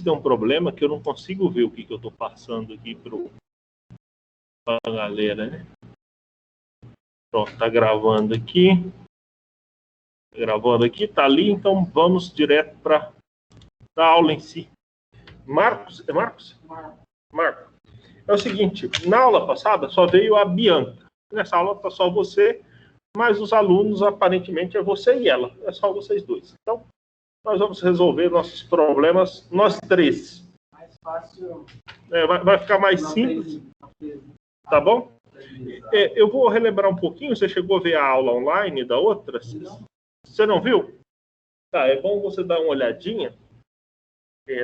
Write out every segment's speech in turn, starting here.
tem um problema que eu não consigo ver o que eu estou passando aqui para a galera, né? Pronto, tá gravando aqui. Gravando aqui, tá ali, então vamos direto para a aula em si. Marcos, é Marcos? Marco. É o seguinte, na aula passada só veio a Bianca. Nessa aula tá só você, mas os alunos aparentemente é você e ela. É só vocês dois. Então, nós vamos resolver nossos problemas, nós três. Mais fácil. Vai ficar mais simples. Tá bom? Eu vou relembrar um pouquinho. Você chegou a ver a aula online da outra? Você não viu? Tá, é bom você dar uma olhadinha.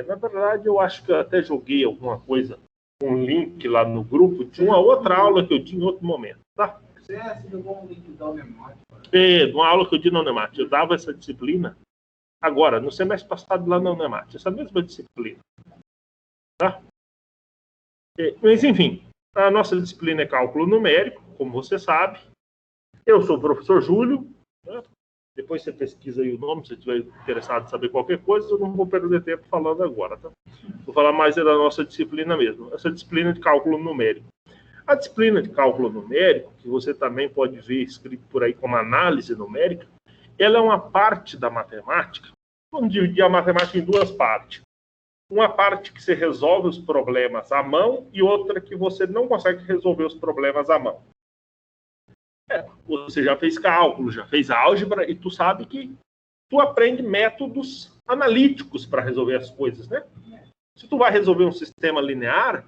Na verdade, eu acho que eu até joguei alguma coisa, um link lá no grupo de uma outra aula que eu tinha em outro momento, tá? Você jogou um link da Unemat? De uma aula que eu tinha na Unemat. Eu dava essa disciplina agora, no semestre passado lá na Unemat, essa mesma disciplina. Tá? Mas, enfim, a nossa disciplina é cálculo numérico, como você sabe. Eu sou o professor Júlio, né? Depois você pesquisa aí o nome, se você estiver interessado em saber qualquer coisa, eu não vou perder tempo falando agora, tá? Vou falar mais da nossa disciplina mesmo, essa disciplina de cálculo numérico. A disciplina de cálculo numérico, que você também pode ver escrito por aí como análise numérica, ela é uma parte da matemática. Vamos dividir a matemática em duas partes. Uma parte que você resolve os problemas à mão e outra que você não consegue resolver os problemas à mão. Você já fez cálculo, já fez álgebra e tu sabe que tu aprende métodos analíticos para resolver as coisas, né? Se tu vai resolver um sistema linear,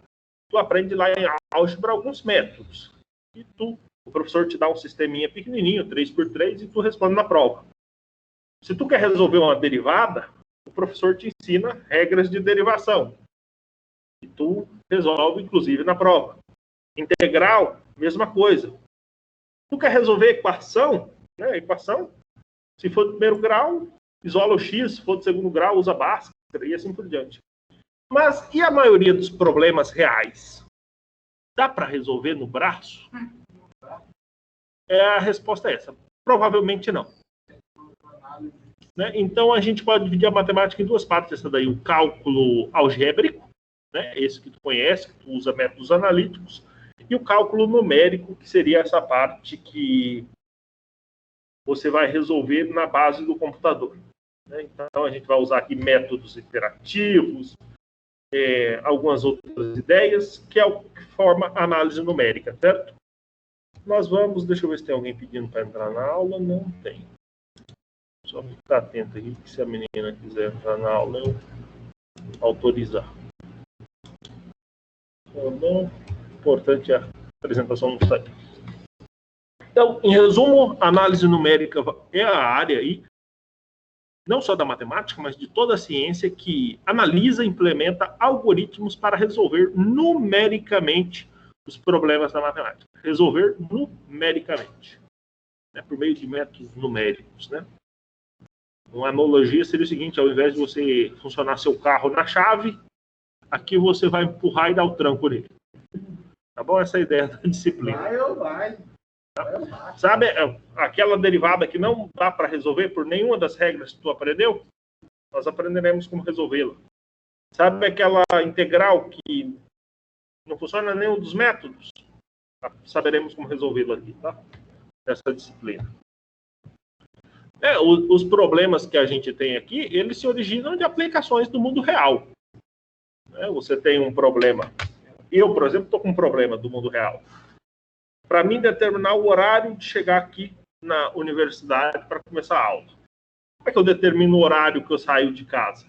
tu aprende lá em álgebra alguns métodos. E o professor te dá um sisteminha pequenininho, 3x3, e tu responde na prova. Se tu quer resolver uma derivada, o professor te ensina regras de derivação. E tu resolve, inclusive, na prova. Integral, mesma coisa. Tu quer resolver equação, né? Equação, se for de primeiro grau, isola o x, se for de segundo grau, usa Bhaskara e assim por diante. Mas e a maioria dos problemas reais? Dá para resolver no braço? A resposta é essa. Provavelmente não. Né? Então, a gente pode dividir a matemática em duas partes. Essa daí, o cálculo algébrico, né? Esse que tu conhece, que tu usa métodos analíticos, e o cálculo numérico, que seria essa parte que você vai resolver na base do computador. Né? Então, a gente vai usar aqui métodos iterativos, algumas outras ideias, que é o que forma a análise numérica, certo? Nós vamos, deixa eu ver se tem alguém pedindo para entrar na aula. Não tem. Só ficar atento aqui, que se a menina quiser entrar na aula, eu autorizar. Tá bom? Importante a apresentação não sair. Então, em resumo, análise numérica é a área aí, não só da matemática, mas de toda a ciência que analisa e implementa algoritmos para resolver numericamente os problemas da matemática. Resolver numericamente, né, por meio de métodos numéricos, né? Uma analogia seria o seguinte: ao invés de você funcionar seu carro na chave, aqui você vai empurrar e dar o tranco nele. Tá bom? Essa é a ideia da disciplina. Vai. Sabe aquela derivada que não dá para resolver por nenhuma das regras que tu aprendeu? Nós aprenderemos como resolvê-la. Sabe aquela integral que não funciona nenhum dos métodos? Saberemos como resolvê-la aqui, tá? Essa disciplina. Os problemas que a gente tem aqui, eles se originam de aplicações do mundo real. Você tem um problema. Eu, por exemplo, estou com um problema do mundo real. Para mim determinar o horário de chegar aqui na universidade para começar a aula. Como é que eu determino o horário que eu saio de casa?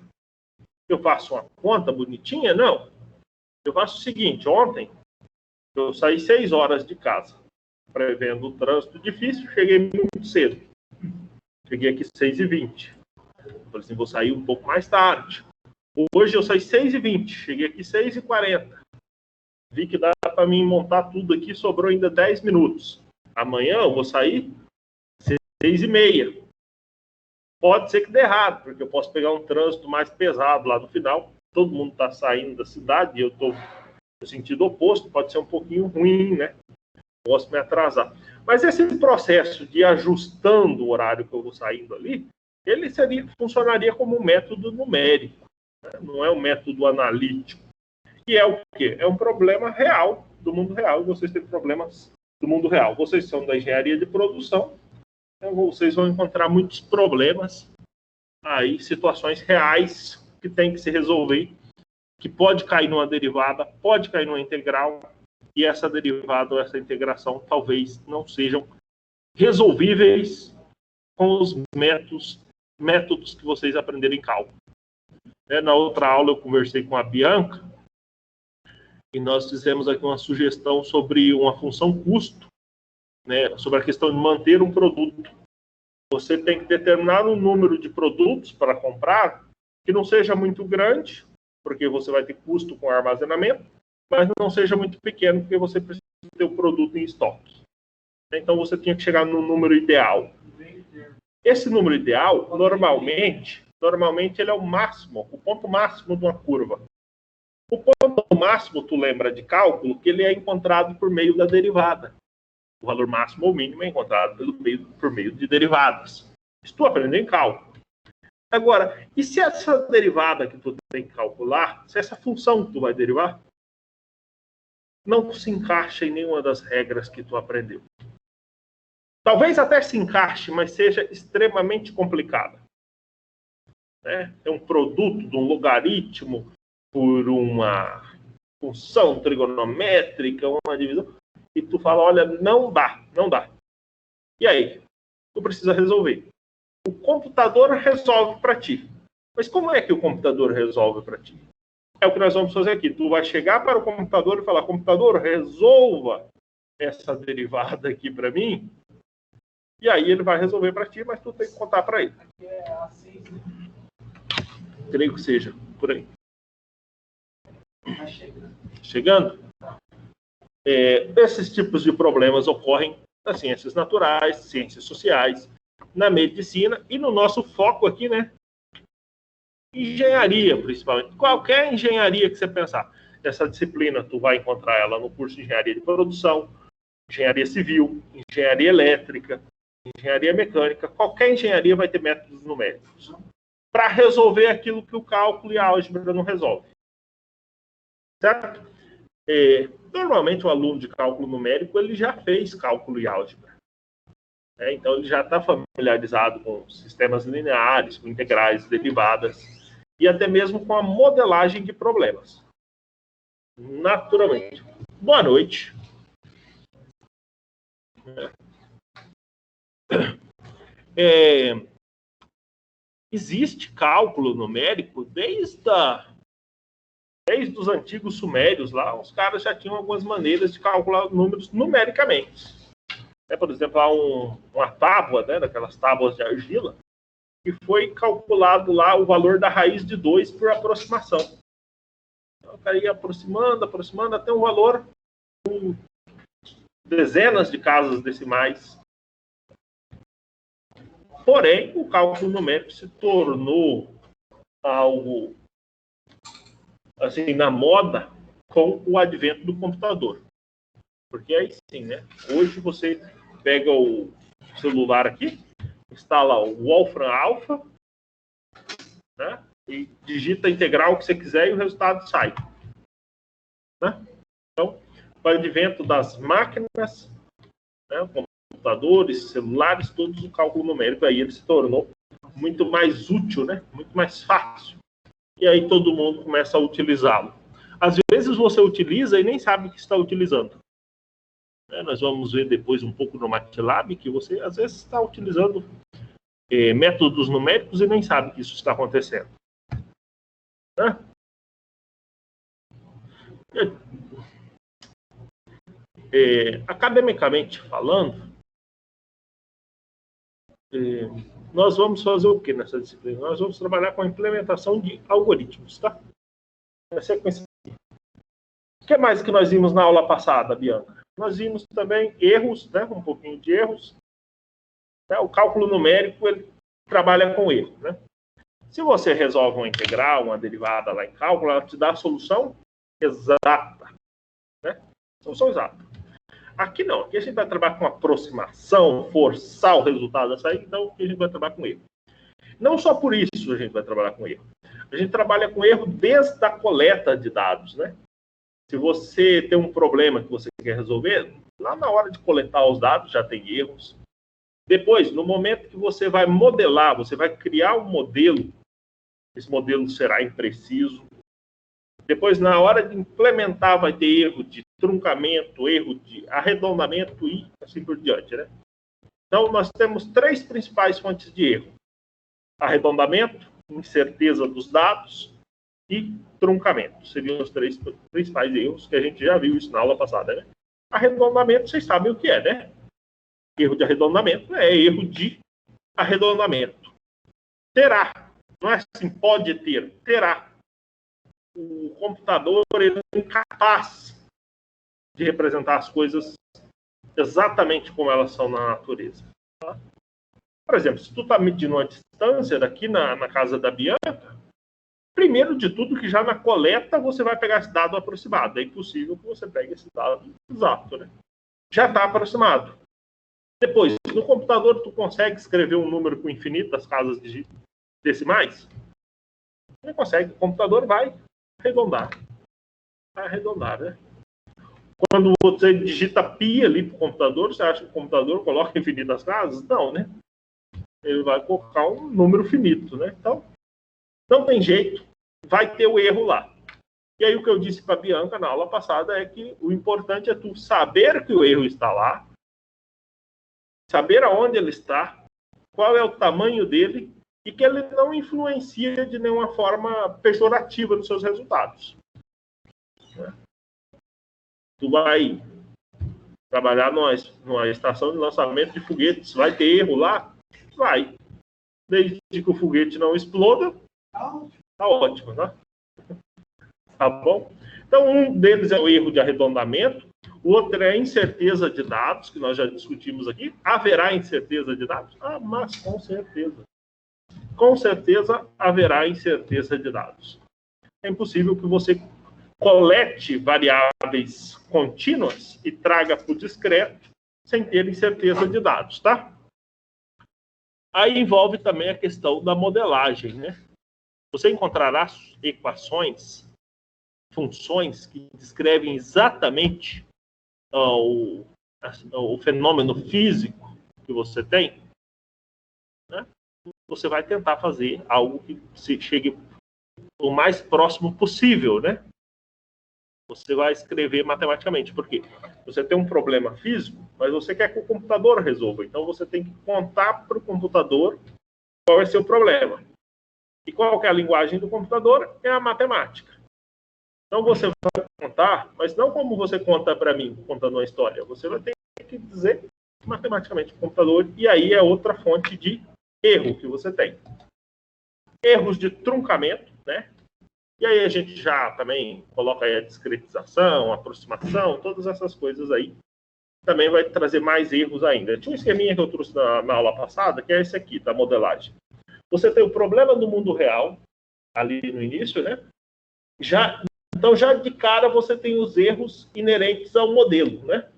Eu faço uma conta bonitinha? Não. Eu faço o seguinte: ontem eu saí 6 horas de casa, prevendo o trânsito difícil, cheguei muito cedo. Cheguei aqui 6h20. Eu falei assim, vou sair um pouco mais tarde. Hoje eu saí 6h20, cheguei aqui 6h40. Vi que dá para mim montar tudo aqui, sobrou ainda 10 minutos. Amanhã eu vou sair 6h30. Pode ser que dê errado, porque eu posso pegar um trânsito mais pesado lá no final. Todo mundo está saindo da cidade e eu estou no sentido oposto. Pode ser um pouquinho ruim, né? Posso me atrasar. Mas esse processo de ajustando o horário que eu vou saindo ali, ele funcionaria como um método numérico. né? Não é um método analítico. E é o quê? É um problema real do mundo real. E vocês têm problemas do mundo real. Vocês são da engenharia de produção, então vocês vão encontrar muitos problemas aí, situações reais que tem que se resolver, que pode cair numa derivada, pode cair numa integral, e essa derivada ou essa integração talvez não sejam resolvíveis com os métodos que vocês aprenderam em cálculo. Na outra aula eu conversei com a Bianca e nós fizemos aqui uma sugestão sobre uma função custo, né, sobre a questão de manter um produto. Você tem que determinar um número de produtos para comprar que não seja muito grande, porque você vai ter custo com armazenamento, mas não seja muito pequeno, porque você precisa ter o produto em estoque. Então você tinha que chegar no número ideal. Esse número ideal, normalmente ele é o máximo, o ponto máximo de uma curva. O ponto máximo, tu lembra de cálculo, que ele é encontrado por meio da derivada. O valor máximo ou mínimo é encontrado por meio de derivadas. Estou aprendendo em cálculo. Agora, e se essa derivada que tu tem que calcular, se essa função que tu vai derivar, não se encaixa em nenhuma das regras que tu aprendeu? Talvez até se encaixe, mas seja extremamente complicada. É um produto de um logaritmo por uma função trigonométrica, uma divisão, e tu fala, olha, não dá. E aí? Tu precisa resolver. O computador resolve para ti. Mas como é que o computador resolve para ti? É o que nós vamos fazer aqui. Tu vai chegar para o computador e falar, computador, resolva essa derivada aqui para mim. E aí ele vai resolver para ti, mas tu tem que contar para ele. Creio que seja por aí. Chegando? Esses tipos de problemas ocorrem nas ciências naturais, ciências sociais, na medicina e no nosso foco aqui, né? Engenharia, principalmente. Qualquer engenharia que você pensar. Essa disciplina, tu vai encontrar ela no curso de engenharia de produção, engenharia civil, engenharia elétrica, engenharia mecânica. Qualquer engenharia vai ter métodos numéricos para resolver aquilo que o cálculo e a álgebra não resolvem. Certo? Normalmente o aluno de cálculo numérico ele já fez cálculo e álgebra. Então ele já está familiarizado com sistemas lineares, com integrais, derivadas e até mesmo com a modelagem de problemas. Naturalmente. Boa noite. Existe cálculo numérico desde os antigos sumérios lá, os caras já tinham algumas maneiras de calcular números numericamente. Por exemplo, há uma tábua, né, daquelas tábuas de argila, que foi calculado lá o valor da raiz de 2 por aproximação. Então, o cara ia aproximando, até um valor com dezenas de casas decimais. Porém, o cálculo numérico se tornou algo assim, na moda com o advento do computador. Porque aí sim, né? Hoje você pega o celular aqui, instala o Wolfram Alpha, né? E digita a integral que você quiser e o resultado sai. Né? Então, com o advento das máquinas, né? Computadores, celulares, todos o cálculo numérico aí ele se tornou muito mais útil, né? Muito mais fácil. E aí todo mundo começa a utilizá-lo. Às vezes você utiliza e nem sabe que está utilizando. Nós vamos ver depois um pouco no MATLAB que você às vezes está utilizando métodos numéricos e nem sabe que isso está acontecendo. Academicamente falando, nós vamos fazer o que nessa disciplina? Nós vamos trabalhar com a implementação de algoritmos, tá? Na sequência. O que mais que nós vimos na aula passada, Bianca? Nós vimos também erros, né? Um pouquinho de erros. O cálculo numérico, ele trabalha com erro, né? Se você resolve uma integral, uma derivada lá em cálculo, ela te dá a solução exata, né? Solução exata. Aqui não, aqui a gente vai trabalhar com aproximação, forçar o resultado a sair, então aqui a gente vai trabalhar com erro. Não só por isso a gente vai trabalhar com erro. A gente trabalha com erro desde a coleta de dados, né? Se você tem um problema que você quer resolver, lá na hora de coletar os dados já tem erros. Depois, no momento que você vai modelar, você vai criar um modelo, esse modelo será impreciso. Depois, na hora de implementar, vai ter erro de truncamento, erro de arredondamento e assim por diante, né? Então, nós temos 3 principais fontes de erro: arredondamento, incerteza dos dados e truncamento. Seriam os 3 principais erros que a gente já viu isso na aula passada, né? Arredondamento, vocês sabem o que é, né? Erro de arredondamento é erro de arredondamento. Terá. Não é assim, pode ter. Terá. O computador ele é incapaz de representar as coisas exatamente como elas são na natureza. Tá? Por exemplo, se tu está medindo uma distância daqui na casa da Bianca, primeiro de tudo que já na coleta você vai pegar esse dado aproximado. É impossível que você pegue esse dado exato, né? Já está aproximado. Depois, no computador tu consegue escrever um número com infinitas casas decimais? Não consegue. O computador vai arredondar. Vai arredondar, né? Quando você digita pi ali para o computador, você acha que o computador coloca infinitas casas? Não, né? Ele vai colocar um número finito, né? Então, não tem jeito, vai ter o erro lá. E aí o que eu disse para a Bianca na aula passada é que o importante é tu saber que o erro está lá, saber aonde ele está, qual é o tamanho dele e que ele não influencia de nenhuma forma pejorativa nos seus resultados. Tu vai trabalhar numa estação de lançamento de foguetes, vai ter erro lá? Vai. Desde que o foguete não exploda, tá ótimo, né? Tá bom? Então, um deles é o erro de arredondamento, o outro é a incerteza de dados, que nós já discutimos aqui. Haverá incerteza de dados? Ah, mas com certeza. Com certeza haverá incerteza de dados. É impossível que você colete variáveis contínuas e traga para o discreto sem ter incerteza de dados, tá? Aí envolve também a questão da modelagem, né? Você encontrará equações, funções que descrevem exatamente o fenômeno físico que você tem, né? Você vai tentar fazer algo que se chegue o mais próximo possível, né? Você vai escrever matematicamente, porque você tem um problema físico, mas você quer que o computador resolva. Então, você tem que contar para o computador qual vai ser o problema. E qual que é a linguagem do computador? É a matemática. Então, você vai contar, mas não como você conta para mim, contando uma história. Você vai ter que dizer matematicamente para o computador, e aí é outra fonte de erro que você tem. Erros de truncamento, né? E aí a gente já também coloca aí a discretização, a aproximação, todas essas coisas aí. Também vai trazer mais erros ainda. Tinha um esqueminha que eu trouxe na aula passada, que é esse aqui, da modelagem. Você tem o problema do mundo real, ali no início, né? Então, já de cara, você tem os erros inerentes ao modelo, né?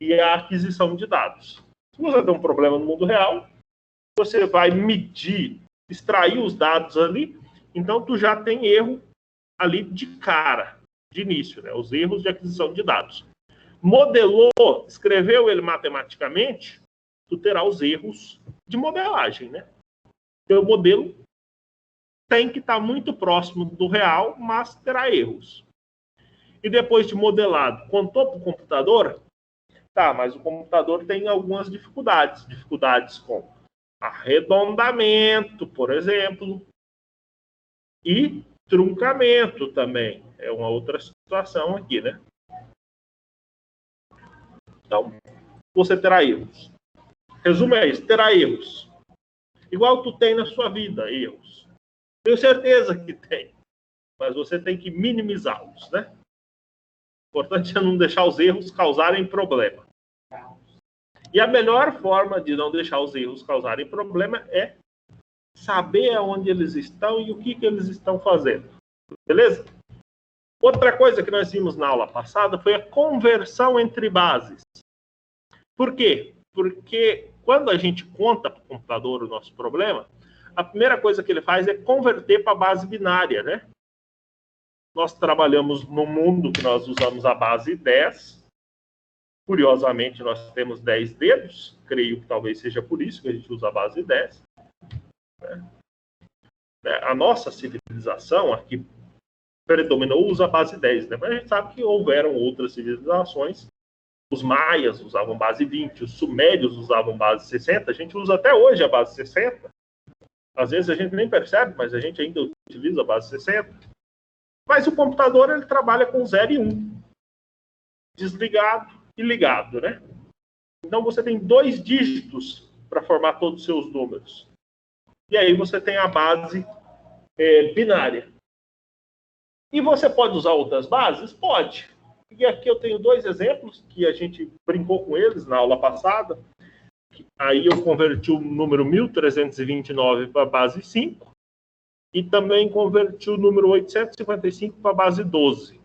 E a aquisição de dados. Se você tem um problema no mundo real, você vai medir, extrair os dados ali, então tu já tem erro ali de cara, de início, né? Os erros de aquisição de dados. Modelou, escreveu ele matematicamente, tu terá os erros de modelagem, né? Teu modelo tem que estar muito próximo do real, mas terá erros. E depois de modelado, contou para o computador? Tá, mas o computador tem algumas dificuldades. Dificuldades com arredondamento, por exemplo, e truncamento também. É uma outra situação aqui, né? Então, você terá erros. Resumo é isso, terá erros. Igual tu tem na sua vida, erros. Tenho certeza que tem, mas você tem que minimizá-los, né? O importante é não deixar os erros causarem problema. E a melhor forma de não deixar os erros causarem problema é saber aonde eles estão e o que eles estão fazendo. Beleza? Outra coisa que nós vimos na aula passada foi a conversão entre bases. Por quê? Porque quando a gente conta para o computador o nosso problema, a primeira coisa que ele faz é converter para a base binária, né? Nós trabalhamos no mundo que nós usamos a base 10. Curiosamente, nós temos 10 dedos. Creio que talvez seja por isso que a gente usa a base 10. A nossa civilização aqui predominou, usa a base 10, né? Mas a gente sabe que houveram outras civilizações. Os maias usavam base 20, os sumérios usavam base 60. A gente usa até hoje a base 60. Às vezes a gente nem percebe, mas a gente ainda utiliza a base 60. Mas o computador, ele trabalha com 0 e 1. Desligado e ligado, né? Então você tem 2 dígitos para formar todos os seus números. E aí você tem a base binária. E você pode usar outras bases? Pode. E aqui eu tenho 2 exemplos que a gente brincou com eles na aula passada. Aí eu converti o número 1329 para a base 5 e também converti o número 855 para a base 12.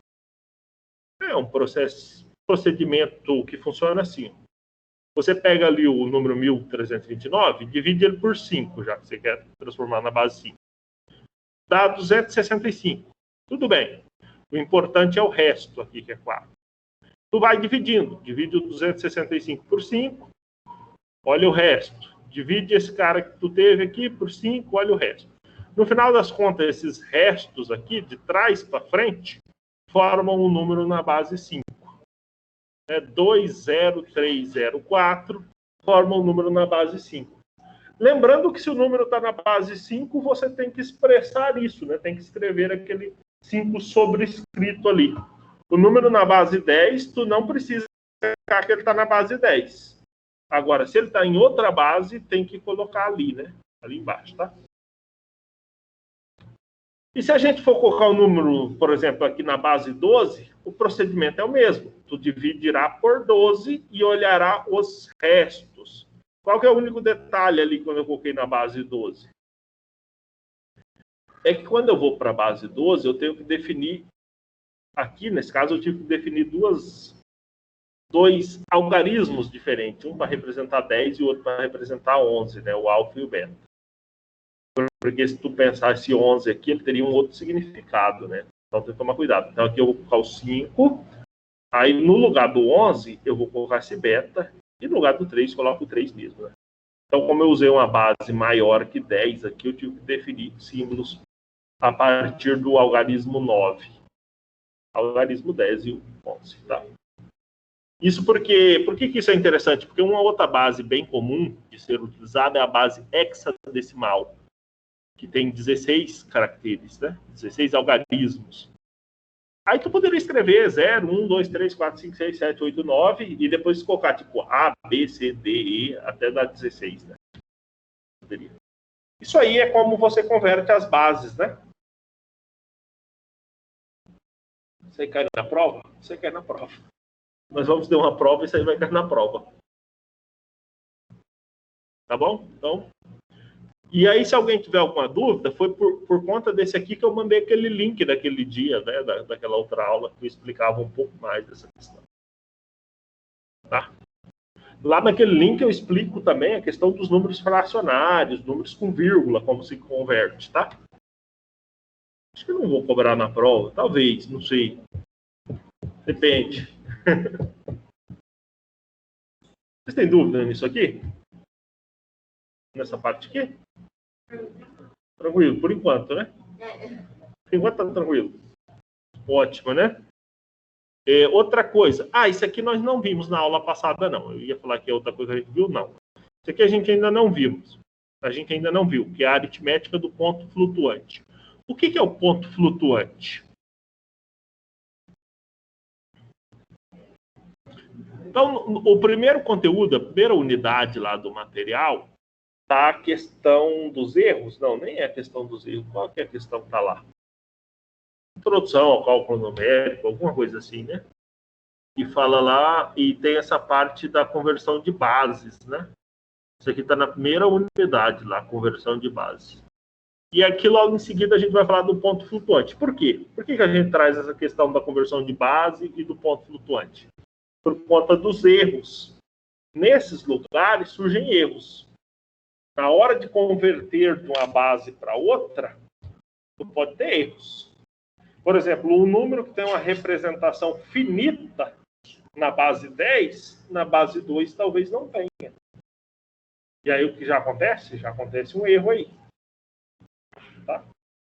É um procedimento que funciona assim. Você pega ali o número 1329, divide ele por 5, já que você quer transformar na base 5. Dá 265. Tudo bem. O importante é o resto aqui, que é 4. Tu vai dividindo. Divide o 265 por 5. Olha o resto. Divide esse cara que tu teve aqui por 5, olha o resto. No final das contas, esses restos aqui, de trás para frente, formam um número na base 5. 20304 forma um número na base 5. Lembrando que se o número está na base 5, você tem que expressar isso, né? Tem que escrever aquele 5 sobrescrito ali. O número na base 10, tu não precisa colocar que ele está na base 10. Agora, se ele está em outra base, tem que colocar ali, né? Ali embaixo, tá? E se a gente for colocar o número, por exemplo, aqui na base 12, o procedimento é o mesmo. Tu dividirá por 12 e olhará os restos. Qual que é o único detalhe ali quando eu coloquei na base 12? É que quando eu vou para a base 12, eu tenho que definir, aqui nesse caso eu tive que definir dois algarismos diferentes, um para representar 10 e o outro para representar 11, né? O alfa e o beta. Porque se tu pensar esse 11 aqui, ele teria um outro significado, né? Então tem que tomar cuidado. Então aqui eu vou colocar o 5, aí no lugar do 11 eu vou colocar esse beta, e no lugar do 3 coloco o 3 mesmo, né? Então como eu usei uma base maior que 10 aqui, eu tive que definir símbolos a partir do algarismo 9. Algarismo 10 e o 11, tá? Isso porque... Por que isso é interessante? Porque uma outra base bem comum de ser utilizada é a base hexadecimal, que tem 16 caracteres, né? 16 algarismos. Aí tu poderia escrever 0, 1, 2, 3, 4, 5, 6, 7, 8, 9 e depois colocar tipo A, B, C, D, E até dar 16, né? Poderia. Isso aí é como você converte as bases, né? Você cai na prova? Você cai na prova. Nós vamos ter uma prova e isso aí vai cair na prova. Tá bom? Então... E aí, se alguém tiver alguma dúvida, foi por conta desse aqui que eu mandei aquele link daquele dia, né, daquela outra aula, que eu explicava um pouco mais dessa questão. Tá? Lá naquele link eu explico também a questão dos números fracionários, números com vírgula, como se converte, tá? Acho que eu não vou cobrar na prova, talvez, não sei. Depende. Vocês têm dúvida nisso aqui? Nessa parte aqui? Tranquilo, por enquanto, né? Por enquanto tá tranquilo. Ótimo, né? Outra coisa. Isso aqui nós não vimos na aula passada, não. Eu ia falar que é outra coisa que a gente viu, não. Isso aqui a gente ainda não vimos. A gente ainda não viu, que é a aritmética do ponto flutuante. O que é o ponto flutuante? Então, o primeiro conteúdo, a primeira unidade lá do material, tá a questão dos erros? Não, nem é a questão dos erros. Qual que é a questão que está lá? Introdução ao cálculo numérico, alguma coisa assim, né? E fala lá, e tem essa parte da conversão de bases, né? Isso aqui está na primeira unidade lá, conversão de base. E aqui logo em seguida a gente vai falar do ponto flutuante. Por quê? Por que a gente traz essa questão da conversão de base e do ponto flutuante? Por conta dos erros. Nesses lugares surgem erros. Na hora de converter de uma base para outra, tu pode ter erros. Por exemplo, um número que tem uma representação finita na base 10, na base 2 talvez não tenha. E aí o que já acontece? Já acontece um erro aí. Tá?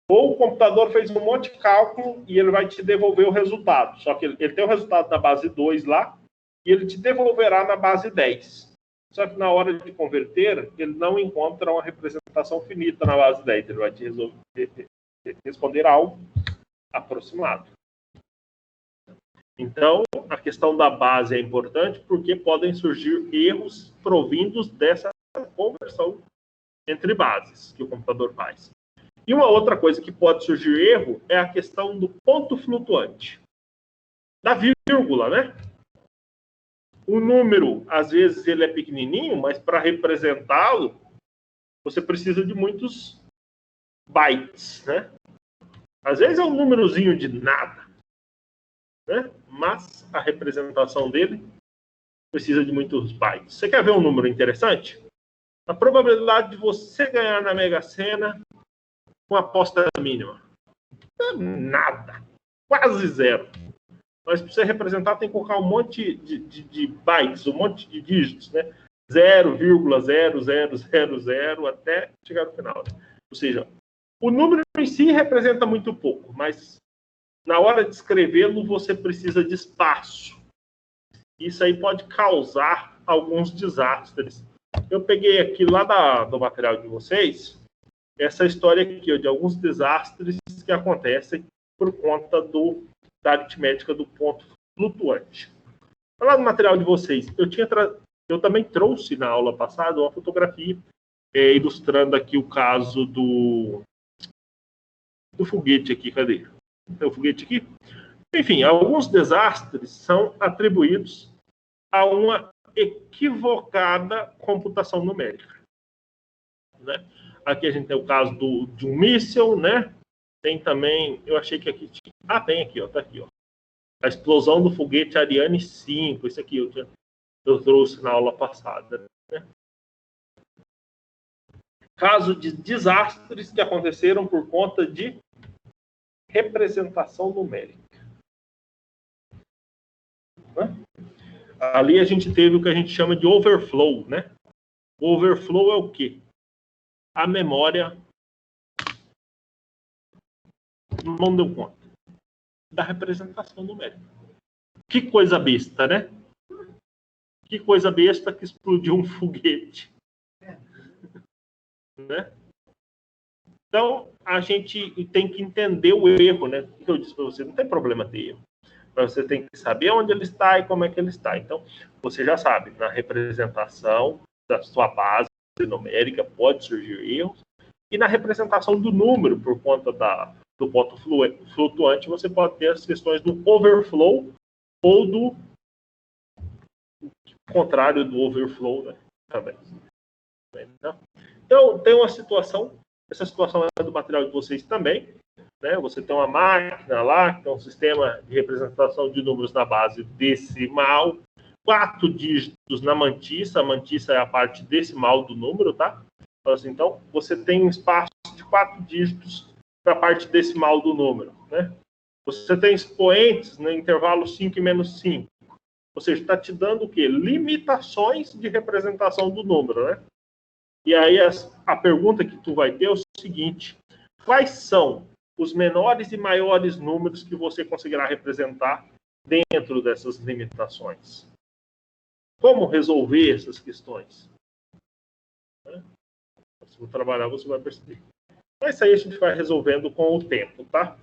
Ou o computador fez um monte de cálculo e ele vai te devolver o resultado. Só que ele tem o resultado na base 2 lá e ele te devolverá na base 10. Só que na hora de converter, ele não encontra uma representação finita na base 10. Ele vai te responder algo aproximado. Então, a questão da base é importante porque podem surgir erros provindos dessa conversão entre bases que o computador faz. E uma outra coisa que pode surgir erro é a questão do ponto flutuante. Da vírgula, né? O número, às vezes, ele é pequenininho, mas para representá-lo, você precisa de muitos bytes, né? Às vezes é um númerozinho de nada, né? Mas a representação dele precisa de muitos bytes. Você quer ver um número interessante? A probabilidade de você ganhar na Mega Sena com aposta mínima. É nada. Quase zero. Mas para você representar, tem que colocar um monte de bytes, um monte de dígitos, né? 0,0000 até chegar no final. Né? Ou seja, o número em si representa muito pouco, mas na hora de escrevê-lo, você precisa de espaço. Isso aí pode causar alguns desastres. Eu peguei aqui lá do material de vocês, essa história aqui, ó, de alguns desastres que acontecem por conta da aritmética do ponto flutuante. Lá no material de vocês, eu também trouxe na aula passada uma fotografia ilustrando aqui o caso do foguete aqui. Cadê? Tem o foguete aqui? Enfim, alguns desastres são atribuídos a uma equivocada computação numérica. Né? Aqui a gente tem o caso de um míssil, né? Tem também, eu achei que aqui tinha... Ah, tem aqui, ó, tá aqui, ó. A explosão do foguete Ariane 5, isso aqui eu trouxe na aula passada. Né? Caso de desastres que aconteceram por conta de representação numérica. Né? Ali a gente teve o que a gente chama de overflow, né? O overflow é o quê? A memória não deu conta da representação numérica. Que coisa besta, né? Que coisa besta que explodiu um foguete. Né? Então, a gente tem que entender o erro, né? O que eu disse para você, não tem problema ter erro. Mas você tem que saber onde ele está e como é que ele está. Então, você já sabe, na representação da sua base numérica pode surgir erros. E na representação do número, por conta do ponto flutuante, você pode ter as questões do overflow ou do contrário do overflow, né? Também. Então, tem uma situação, essa situação é do material de vocês também, né? Você tem uma máquina lá, que é um sistema de representação de números na base decimal, 4 dígitos na mantissa, a mantissa é a parte decimal do número, tá? Então, você tem um espaço de 4 dígitos para a parte decimal do número, né? Você tem expoentes no intervalo 5 e menos 5. Ou seja, está te dando o quê? Limitações de representação do número, né? E aí a pergunta que tu vai ter é o seguinte: quais são os menores e maiores números que você conseguirá representar dentro dessas limitações? Como resolver essas questões? Se você trabalhar, você vai perceber. Mas isso aí a gente vai resolvendo com o tempo, tá?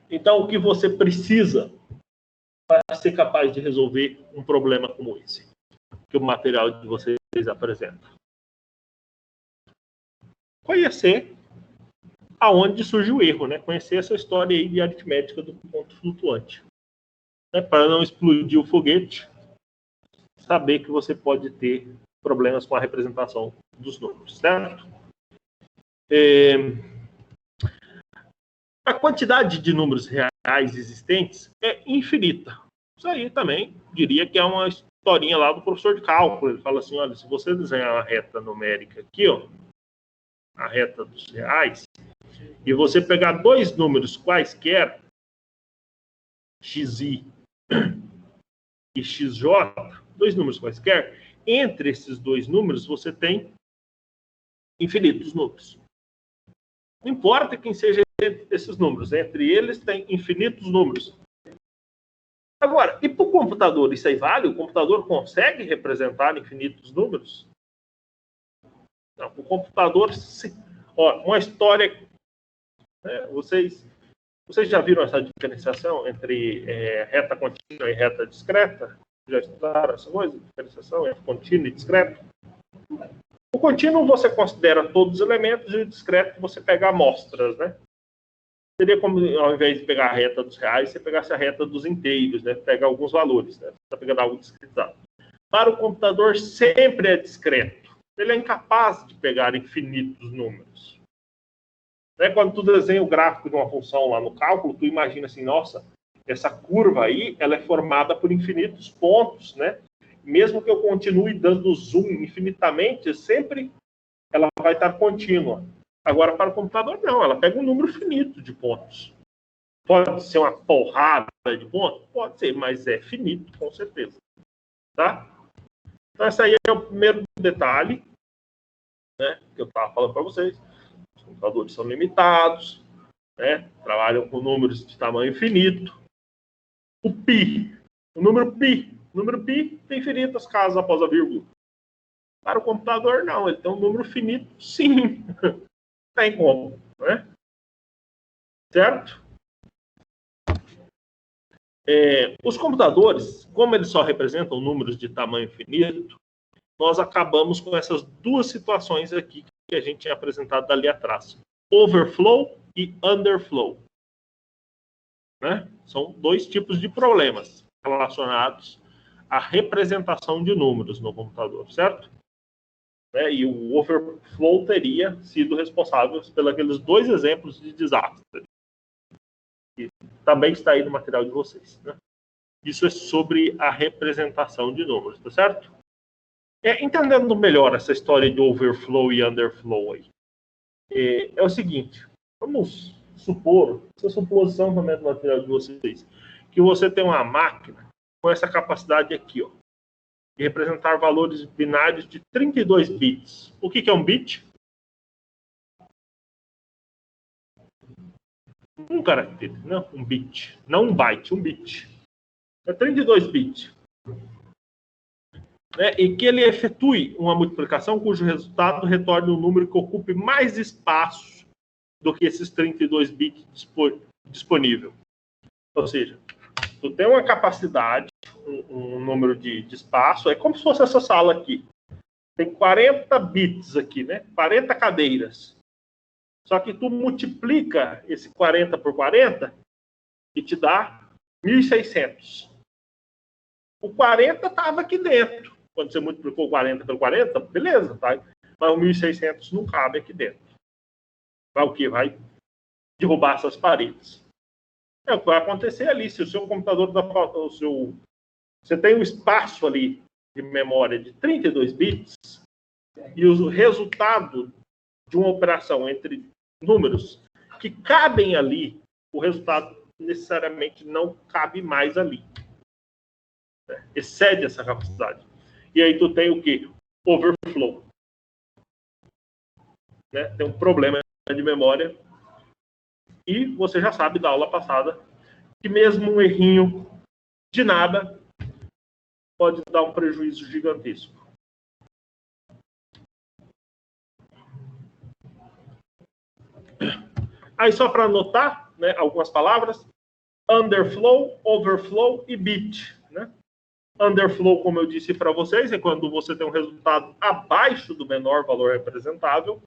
Então, o que você precisa para ser capaz de resolver um problema como esse que o material de vocês apresenta? Conhecer aonde surge o erro, né? Conhecer essa história aí de aritmética do ponto flutuante. Né? Para não explodir o foguete, saber que você pode ter problemas com a representação dos números, certo? A quantidade de números reais existentes é infinita. Isso aí também diria que é uma historinha lá do professor de cálculo. Ele fala assim, olha, se você desenhar uma reta numérica aqui, ó, a reta dos reais, e você pegar dois números quaisquer, xi e xj, dois números quaisquer, entre esses dois números você tem infinitos números. Não importa quem seja esses números, entre eles tem infinitos números. Agora, e para o computador isso aí vale? O computador consegue representar infinitos números? Não, o computador... Ó, uma história... Né, vocês já viram essa diferenciação entre reta contínua e reta discreta? Já estudaram essa coisa? Diferenciação entre contínuo e discreto? O contínuo você considera todos os elementos e o discreto você pega amostras, né? Seria como, ao invés de pegar a reta dos reais, você pegasse a reta dos inteiros, né? Pega alguns valores, né? Você está pegando algo discretizado. Para o computador, sempre é discreto. Ele é incapaz de pegar infinitos números. Né? Quando tu desenha o gráfico de uma função lá no cálculo, tu imagina assim, nossa, essa curva aí, ela é formada por infinitos pontos, né? Mesmo que eu continue dando zoom infinitamente, sempre ela vai estar contínua. Agora, para o computador, não. Ela pega um número finito de pontos. Pode ser uma porrada de pontos? Pode ser, mas é finito, com certeza. Tá? Então, esse aí é o primeiro detalhe, né, que eu estava falando para vocês. Os computadores são limitados, né, trabalham com números de tamanho finito. O pi, o número pi tem infinitas casas após a vírgula. Para o computador, não. Ele tem um número finito, sim. Tem como, né? Certo? Os computadores, como eles só representam números de tamanho finito, nós acabamos com essas duas situações aqui que a gente tinha apresentado ali atrás. Overflow e underflow. Né? São dois tipos de problemas relacionados à representação de números no computador, certo? E o overflow teria sido responsável pelos aqueles dois exemplos de desastre. Que também está aí no material de vocês. Né? Isso é sobre a representação de números, tá certo? Entendendo melhor essa história de overflow e underflow aí. É o seguinte, vamos supor, essa suposição também do material de vocês, que você tem uma máquina com essa capacidade aqui, ó, de representar valores binários de 32 bits. O que é um bit? Um caractere, não um bit. Não um byte, um bit. É 32 bits. E que ele efetue uma multiplicação cujo resultado retorne um número que ocupe mais espaço do que esses 32 bits disponível. Ou seja, tu tem uma capacidade, um número de espaço, é como se fosse essa sala aqui. Tem 40 bits aqui, né? 40 cadeiras. Só que tu multiplica esse 40 por 40 e te dá 1.600. O 40 estava aqui dentro. Quando você multiplicou 40 pelo 40, beleza, tá? Mas o 1.600 não cabe aqui dentro. Vai o quê? Vai derrubar essas paredes. É o que vai acontecer ali. Se o seu computador, você tem um espaço ali de memória de 32 bits e o resultado de uma operação entre números que cabem ali, o resultado necessariamente não cabe mais ali. Excede essa capacidade. E aí tu tem o quê? Overflow. Tem um problema de memória. E você já sabe da aula passada que mesmo um errinho de nada pode dar um prejuízo gigantesco. Aí só para anotar, né, algumas palavras: underflow, overflow e bit. Né? Underflow, como eu disse para vocês, é quando você tem um resultado abaixo do menor valor representável.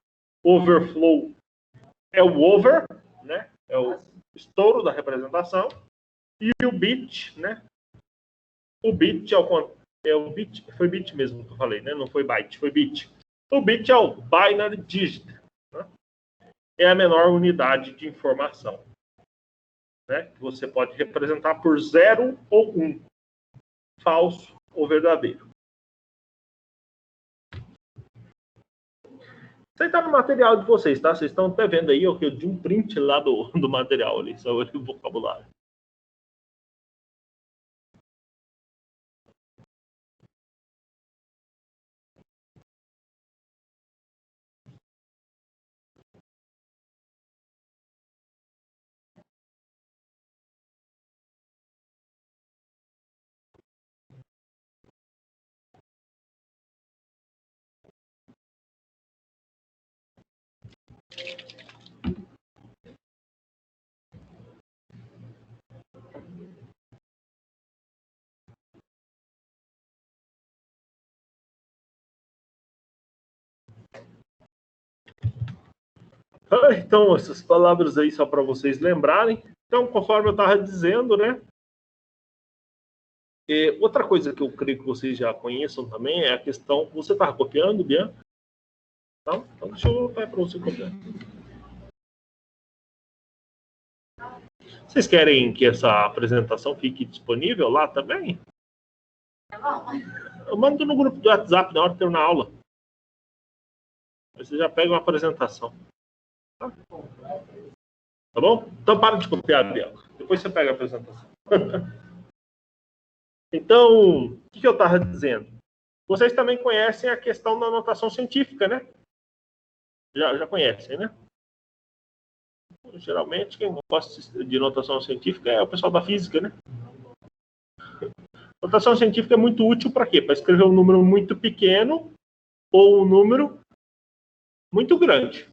Overflow é o over, né? É o estouro da representação. E o bit, né? O bit é o bit, foi bit mesmo que eu falei, né? Não foi byte, foi bit. O bit é o binary digit, né? É a menor unidade de informação, né? Que você pode representar por 0 ou 1. falso ou verdadeiro. Isso aí está no material de vocês, tá? Vocês estão até vendo aí, ó, que eu de um print lá do material ali, só o vocabulário. Então, essas palavras aí só para vocês lembrarem. Então, conforme eu estava dizendo, né? Outra coisa que eu creio que vocês já conheçam também é a questão... Você estava copiando, Bianca? Não? Então, deixa eu voltar para você copiar. Vocês querem que essa apresentação fique disponível lá também? Eu mando no grupo do WhatsApp na hora de terminar a aula. Você já pega uma apresentação. Tá bom? Então, para de copiar, Bianca. Depois você pega a apresentação. Então, o que eu estava dizendo? Vocês também conhecem a questão da notação científica, né? Já conhecem, né? Geralmente, quem gosta de notação científica é o pessoal da física, né? Notação científica é muito útil para quê? Para escrever um número muito pequeno ou um número muito grande.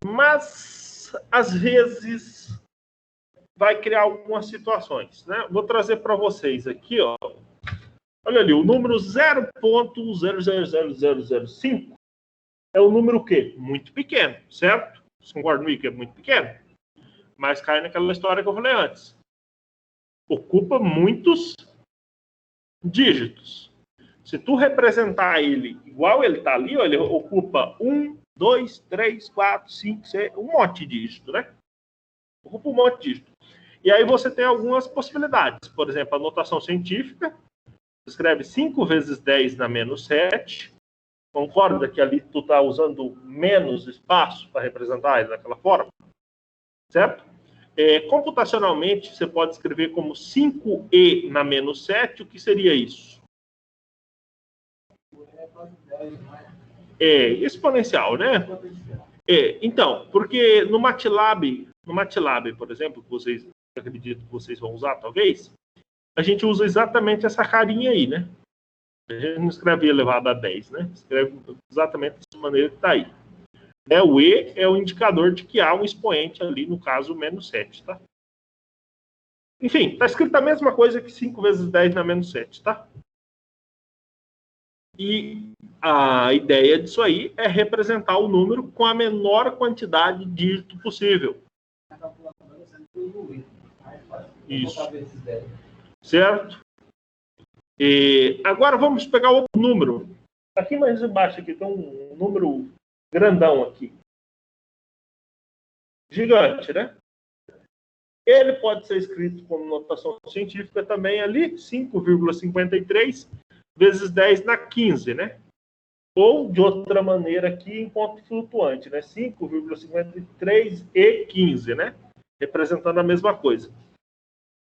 Mas, às vezes, vai criar algumas situações, né? Vou trazer para vocês aqui, ó. Olha ali, o número 0.000005 é um número o quê? Muito pequeno, certo? Vocês concordam comigo que é muito pequeno? Mas cai naquela história que eu falei antes. Ocupa muitos dígitos. Se tu representar ele igual ele está ali, ó, ele ocupa 1, 2, 3, 4, 5, 6, um monte de dígito, né? Ocupa um monte de dígito. E aí você tem algumas possibilidades. Por exemplo, a notação científica. Escreve 5 vezes 10 na menos 7. Concorda que ali tu está usando menos espaço para representar ele daquela forma? Certo? Computacionalmente, você pode escrever como 5e na menos 7. O que seria isso? Exponencial, né? Então, porque no MATLAB, por exemplo, que vocês acredito que vocês vão usar, talvez, a gente usa exatamente essa carinha aí, né? A gente não escreve elevado a 10, né? Escreve exatamente dessa maneira que está aí. O E é o indicador de que há um expoente ali, no caso, menos 7, tá? Enfim, está escrito a mesma coisa que 5 vezes 10 na menos 7, tá? E a ideia disso aí é representar o número com a menor quantidade de dígito possível. Isso. Certo? Agora vamos pegar outro número. Aqui mais embaixo aqui tem um número grandão aqui. Gigante, né? Ele pode ser escrito como notação científica também ali, 5,53 vezes 10 na 15, né? Ou, de outra maneira aqui, em ponto flutuante, né? 5,53 e 15, né? Representando a mesma coisa.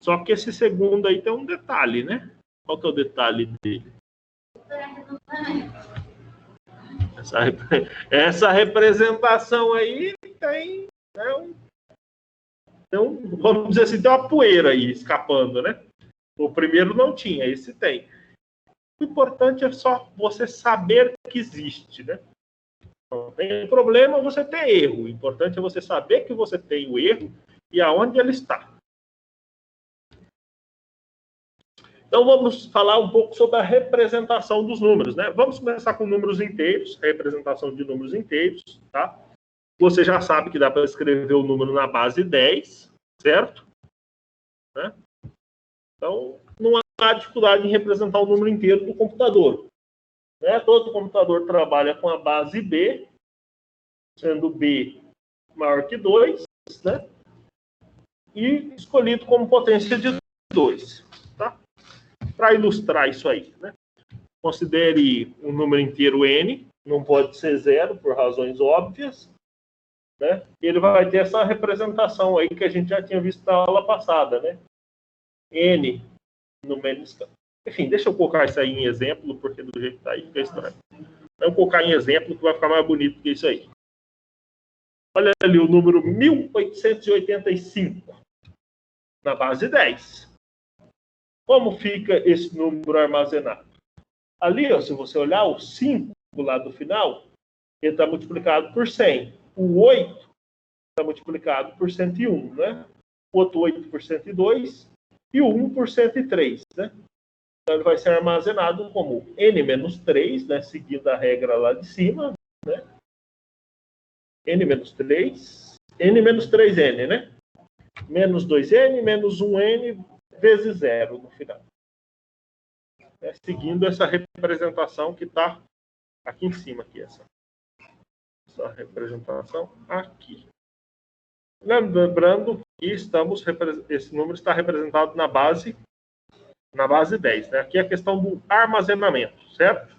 Só que esse segundo aí tem um detalhe, né? Qual que é o detalhe dele? Essa representação aí tem, né, então, vamos dizer assim, tem uma poeira aí escapando, né? O primeiro não tinha, esse tem. O importante é só você saber que existe, né? Não tem problema você ter erro. O importante é você saber que você tem o erro e aonde ele está. Então, vamos falar um pouco sobre a representação dos números, né? Vamos começar com números inteiros, representação de números inteiros, tá? Você já sabe que dá para escrever o número na base 10, certo? Né? Então, não há dificuldade em representar o número inteiro do computador. Né? Todo computador trabalha com a base B, sendo B maior que 2, né? E escolhido como potência de 2. tá? Para ilustrar isso aí, né? Considere um número inteiro n, não pode ser zero por razões óbvias, né? Ele vai ter essa representação aí que a gente já tinha visto na aula passada, né? N no menos... Enfim, deixa eu colocar isso aí em exemplo, porque do jeito que tá aí fica estranho. Vamos colocar em exemplo que vai ficar mais bonito que isso aí. Olha ali o número 1885 na base 10. Como fica esse número armazenado? Ali, ó, se você olhar o 5 lá do final, ele está multiplicado por 100. O 8 está multiplicado por 101, né? O outro 8 por 102 e o 1 por 103, né? Então, ele vai ser armazenado como n menos 3, né? Seguindo a regra lá de cima, né? N menos 3, n menos 3n, né? Menos 2n, menos 1n vezes 0 no final. Seguindo essa representação que está aqui em cima, aqui, essa representação aqui. Lembrando que esse número está representado na base 10, né? Aqui é a questão do armazenamento, certo?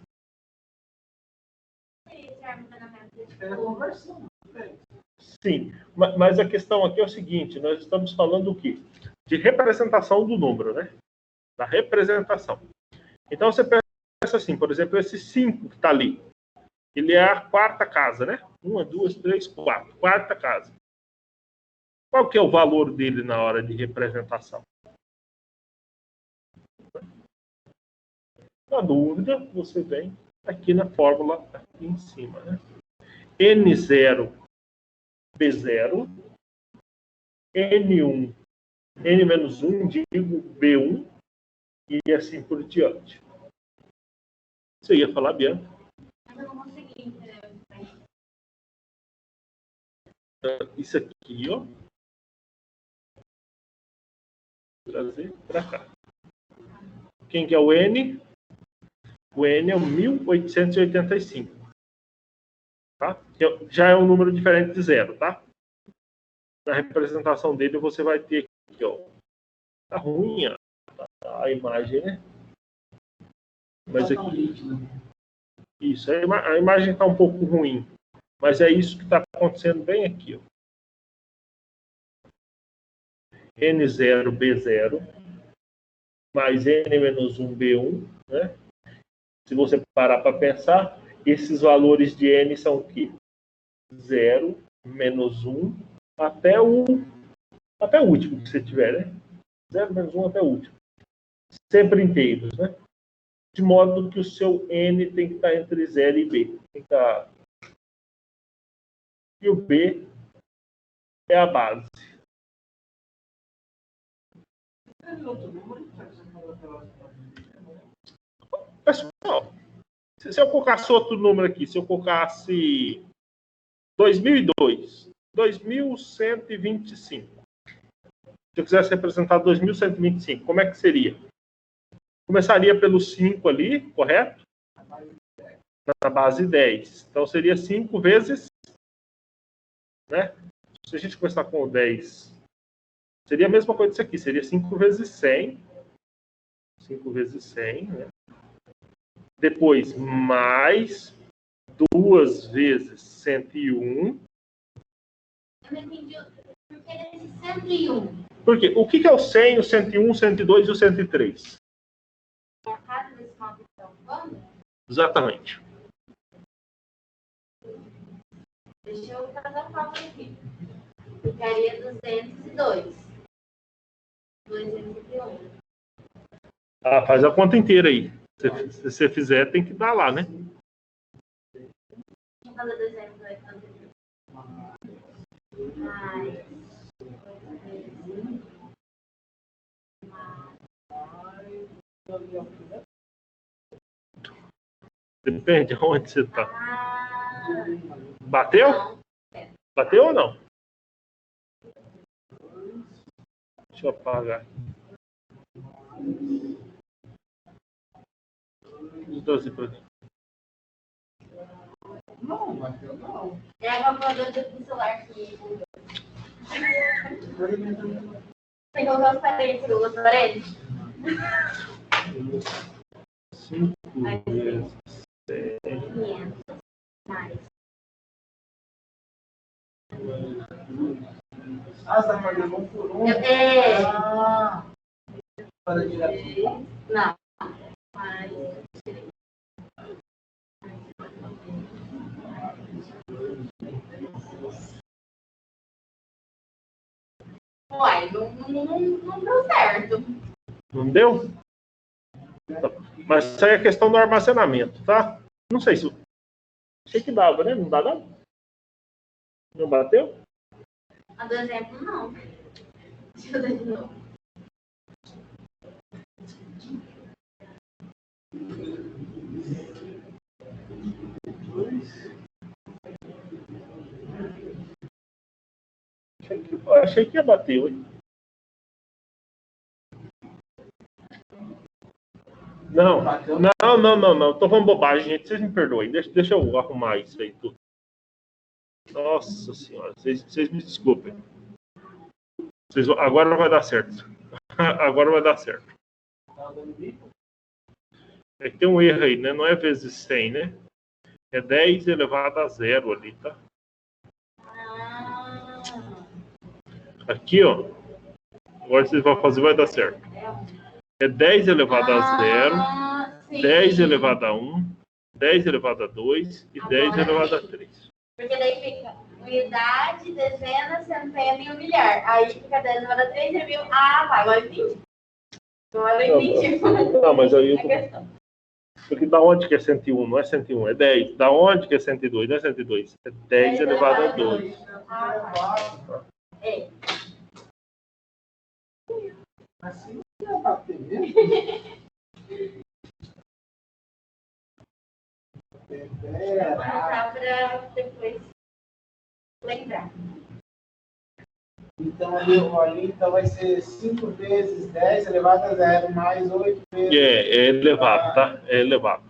Sim, mas a questão aqui é o seguinte, nós estamos falando do quê? De representação do número, né? Da representação. Então, você pensa assim, por exemplo, esse 5 que está ali, ele é a quarta casa, né? 1, 2, 3, 4. Quarta casa. Qual que é o valor dele na hora de representação? Na dúvida, você vem aqui na fórmula aqui em cima, né? N0, B0, N1, N-1, digo B1, e assim por diante. Você ia falar, Bianca? Mas eu não consegui entender. Isso aqui, ó. Trazer para cá. Quem que é o N? O N é o 1885. Tá? Já é um número diferente de zero, tá? Na representação dele, você vai ter aqui, ó. Tá ruim a imagem, né? Mas aqui... Isso, a imagem está um pouco ruim. Mas é isso que está acontecendo bem aqui, ó. N0, B0, mais N-1, B1, né? Se você parar para pensar, esses valores de N são o quê? 0, menos 1, até o último que você tiver, né? 0, menos 1 até o último. Sempre inteiros, né? De modo que o seu N tem que estar entre 0 e B. Tem que estar... E o B é a base. Pessoal, se eu colocasse outro número aqui, se eu colocasse 2002, 2125. Se eu quisesse representar 2125, como é que seria? Começaria pelo 5 ali, correto? Na base 10. Então, seria 5 vezes... Né? Se a gente começar com o 10, seria a mesma coisa disso aqui. Seria 5 vezes 100. 5 vezes 100, né? Depois, mais 2 vezes 101. Eu não entendi por que desse 101. Por quê? O que é o 100, o 101, o 102 e o 103? É a casa desse mal que estão falando? Exatamente. Deixa eu fazer a conta aqui. Ficaria 202. 201. Ah, faz a conta inteira aí. Se você fizer, tem que dar lá, né? Deixa eu fazer 202. Mais. Depende de onde você está. Ah, Bateu? não. Bateu ou não? Deixa eu apagar. Os 12 para mim. Não, bateu não. É a calculadora do celular que... Você colocou os parênteses, colocou os parênteses? 5 vezes 7. 500 mais. Ah, você tá fazendo um por um? É. Para direto. Não. Mais. Uai, não deu certo. Não deu? Mas isso aí é questão do armazenamento, tá? Não sei se... Achei que dava, né? Não dá nada? Não bateu? A do exemplo, não. Deixa eu ver de novo. Achei que ia bater hoje. Não. Tô falando bobagem, gente. Vocês me perdoem. Deixa eu arrumar isso aí tudo. Nossa senhora, vocês me desculpem. Agora vai dar certo. Agora vai dar certo. É que tem um erro aí, né? Não é vezes 100, né? É 10 elevado a 0 ali, tá? Aqui, ó. Agora vocês vão fazer, vai dar certo. É 10 elevado a 0, 10 elevado a 1, 10 elevado a 2 e 10 elevado a 3. Porque daí fica unidade, dezena, centena e um milhar. Aí fica 10 elevado a 3 e 1000. Ah, tá. Agora eu entendi. Agora eu entendi. Não, mas aí eu tô... Porque da onde que é 101? Não é 101, é 10. Da onde que é 102? Não é 102. É 10 elevado a 2. É. Assim não ia bater mesmo. Vou anotar para depois lembrar. Então, ali então vai ser 5 vezes 10 elevado a 0, mais 8 vezes... É elevado, tá? É elevado.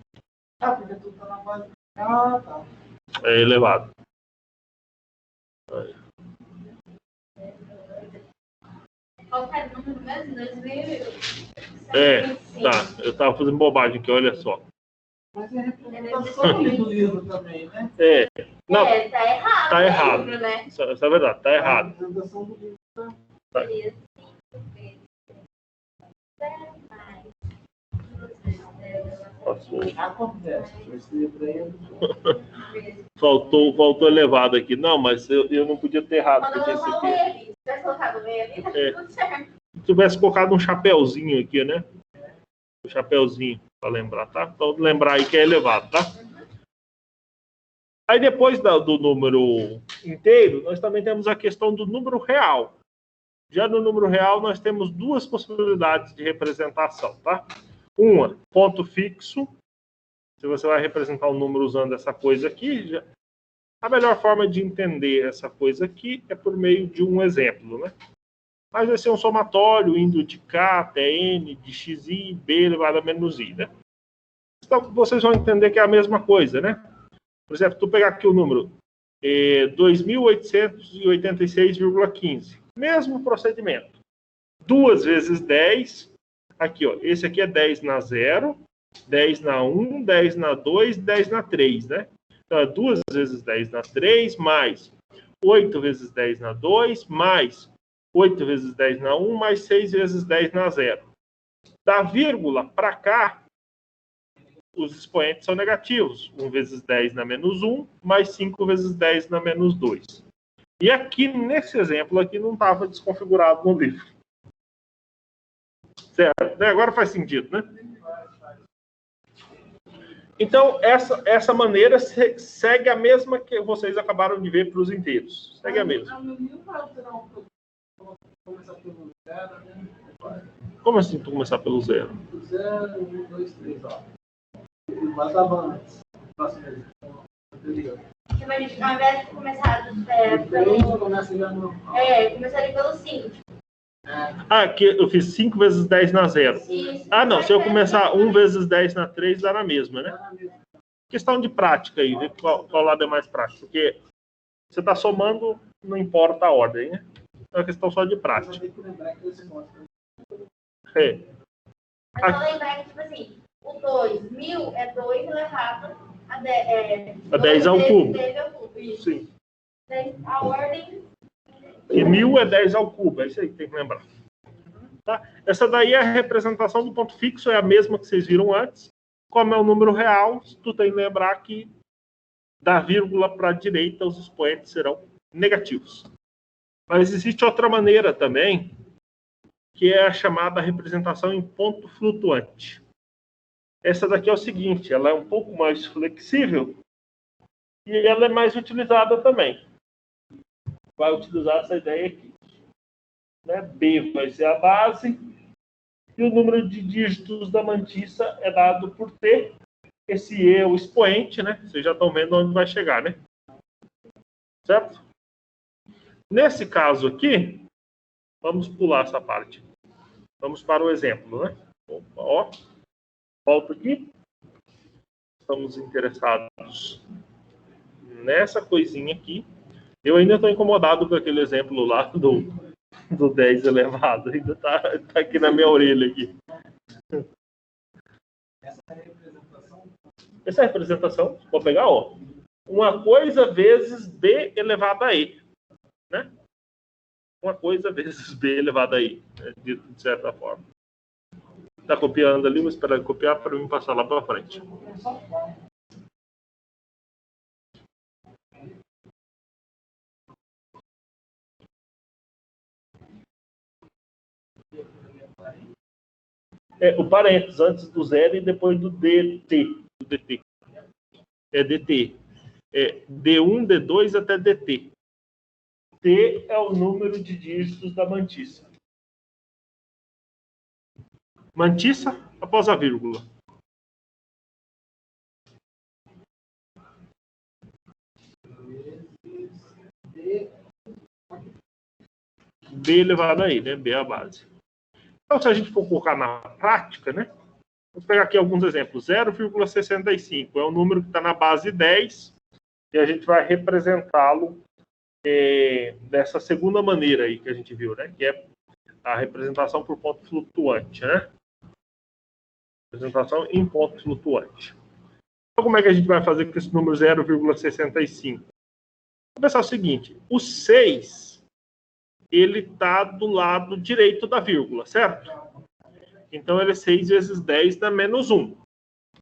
Ah, porque tudo tá na base... Ah, tá. É elevado. Qual que é o número mesmo? 2000? Tá. Eu tava fazendo bobagem aqui, olha só. Mas é representação do livro também, né? Não, tá errado. tá errado. Livro, né? Isso é verdade, tá errado. A representação do livro tá... Acontece. Esse livro aí é... Faltou elevado aqui. Não, mas eu não podia ter errado. Quando eu vou meio ali. Se tivesse colocado meio ali, tá tudo certo. Se tivesse colocado um chapéuzinho aqui, né? Um chapéuzinho para lembrar, tá? Então lembrar aí que é elevado, tá? Aí depois do número inteiro, nós também temos a questão do número real. Já no número real, nós temos duas possibilidades de representação, tá? Uma, ponto fixo. Se você vai representar um número usando essa coisa aqui, a melhor forma de entender essa coisa aqui é por meio de um exemplo, né? Mas vai ser um somatório indo de K até N, de XI, B elevado a menos I, né? Então, vocês vão entender que é a mesma coisa, né? Por exemplo, tu pegar aqui o número 2.886,15. Mesmo procedimento. 2 vezes 10. Aqui, ó. Esse aqui é 10 na 0, 10 na 1, 10 na 2, 10 na 3, né? Então, é 2 vezes 10 na 3, mais 8 vezes 10 na 2, mais 8 vezes 10 na 1, mais 6 vezes 10 na 0. Da vírgula para cá, os expoentes são negativos. 1 vezes 10 na menos 1, mais 5 vezes 10 na menos 2. E aqui, nesse exemplo, aqui não estava desconfigurado no livro. Certo? Agora faz sentido, né? Então, essa maneira segue a mesma que vocês acabaram de ver para os inteiros. Segue a mesma. Como assim tu começar pelo 0? 0, 1, 2, 3, ó. Mas antes. Você vai, ao invés de começar começaria pelo 5. Aqui eu fiz 5 vezes 10 na 0. Não, se eu começar 1 vezes 10 na 3, dá na mesma, né? Questão de prática aí, ver qual lado é mais prático. Porque você está somando, não importa a ordem, né? É uma questão só de prática. É só lembrar que, tipo assim, o 2, 1000 é 2 elevado a 10 ao cubo. 10 ao cubo, isso. Sim. A ordem... E 1000 é 10 ao cubo, é isso aí que tem que lembrar. Tá? Essa daí é a representação do ponto fixo, é a mesma que vocês viram antes. Como é o número real, tu tem que lembrar que da vírgula para a direita os expoentes serão negativos. Mas existe outra maneira também, que é a chamada representação em ponto flutuante. Essa daqui é o seguinte, ela é um pouco mais flexível e ela é mais utilizada também. Vai utilizar essa ideia aqui. Né? B vai ser a base e o número de dígitos da mantissa é dado por T. Esse E é o expoente, né? Vocês já estão vendo onde vai chegar, né? Certo? Nesse caso aqui, vamos pular essa parte. Vamos para o exemplo, né? Opa, ó. Volta aqui. Estamos interessados nessa coisinha aqui. Eu ainda estou incomodado com aquele exemplo lá do 10 elevado. Ainda tá aqui na minha orelha aqui. Essa é a representação. Vou pegar, ó. Uma coisa vezes B elevado a E. Né? Uma coisa vezes B elevado a I, né? De certa forma. Está copiando ali, vou esperar ele copiar para me passar lá para frente. O parênteses antes do zero e depois do DT. É DT. É D1, D2 até DT. T é o número de dígitos da mantissa. Mantissa após a vírgula. B elevado a I, né? B é a base. Então, se a gente for colocar na prática, né? Vamos pegar aqui alguns exemplos. 0,65 é o número que está na base 10 e a gente vai representá-lo dessa segunda maneira aí que a gente viu, né? Que é a representação por ponto flutuante, né? Representação em ponto flutuante. Então, como é que a gente vai fazer com esse número 0,65? Vamos pensar o seguinte, o 6, ele está do lado direito da vírgula, certo? Então, ele é 6 vezes 10 dá menos 1.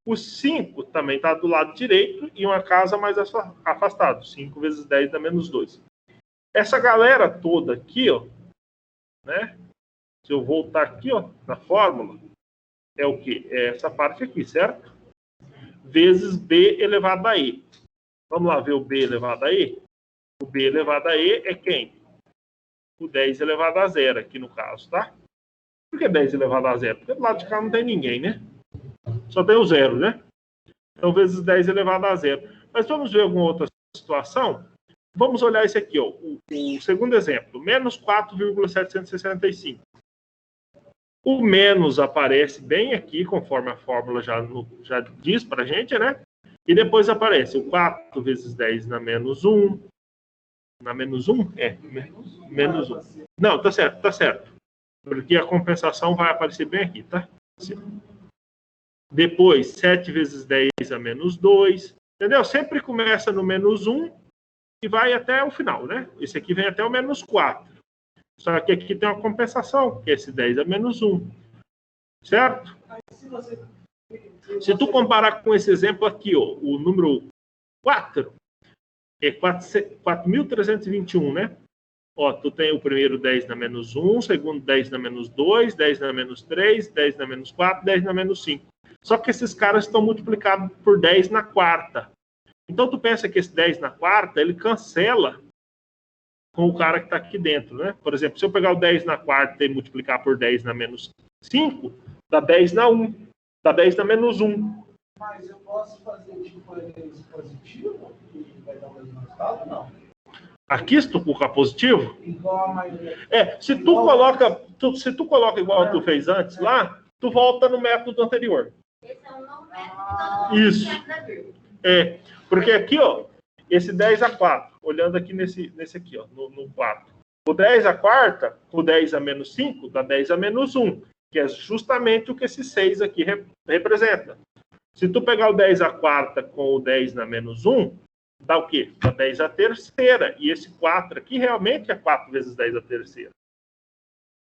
O 5 também está do lado direito e uma casa mais afastado. 5 vezes 10 dá menos 2. Essa galera toda aqui, ó, né? Se eu voltar aqui, ó, na fórmula, é o quê? É essa parte aqui, certo? Vezes B elevado a E. Vamos lá ver o B elevado a E? O B elevado a E é quem? O 10 elevado a zero aqui no caso, tá? Por que 10 elevado a zero? Porque do lado de cá não tem ninguém, né? Só tem o zero, né? Então, vezes 10 elevado a zero. Mas vamos ver alguma outra situação? Vamos olhar esse aqui, ó. O segundo exemplo. Menos 4,765. O menos aparece bem aqui, conforme a fórmula já diz para a gente, né? E depois aparece o 4 vezes 10 na menos 1. Na menos 1? É, menos 1. Não, tá certo, tá certo. Porque a compensação vai aparecer bem aqui, tá? Depois, 7 vezes 10 a menos 2. Entendeu? Sempre começa no menos 1 e vai até o final, né? Esse aqui vem até o menos 4. Só que aqui tem uma compensação, que é esse 10 a menos 1. Certo? Se tu comparar com esse exemplo aqui, ó, o número 4 é 4.321, né? Ó, tu tem o primeiro 10 na menos 1, o segundo 10 na menos 2, 10 na menos 3, 10 na menos 4, 10 na menos 5. Só que esses caras estão multiplicados por 10 na quarta. Então, tu pensa que esse 10 na quarta, ele cancela com o cara que está aqui dentro, né? Por exemplo, se eu pegar o 10 na quarta e multiplicar por 10 na menos 5, dá 10 na 1. Dá 10 na menos 1. Mas eu posso fazer tipo esse positivo que vai dar o mesmo resultado ou não? Aqui, se tu colocar positivo... Igual a maioria. Se tu coloca igual tu fez antes lá, tu volta no método anterior. Esse é um novo método. Isso. Porque aqui, ó, esse 10 a 4, olhando aqui nesse aqui, ó, no 4. O 10 a quarta, o 10 a menos 5, dá 10 a menos 1. que é justamente o que esse 6 aqui representa. Se tu pegar o 10 à quarta com o 10 na menos 1, dá o quê? Dá 10 à terceira. E esse 4 aqui realmente é 4 vezes 10 à terceira.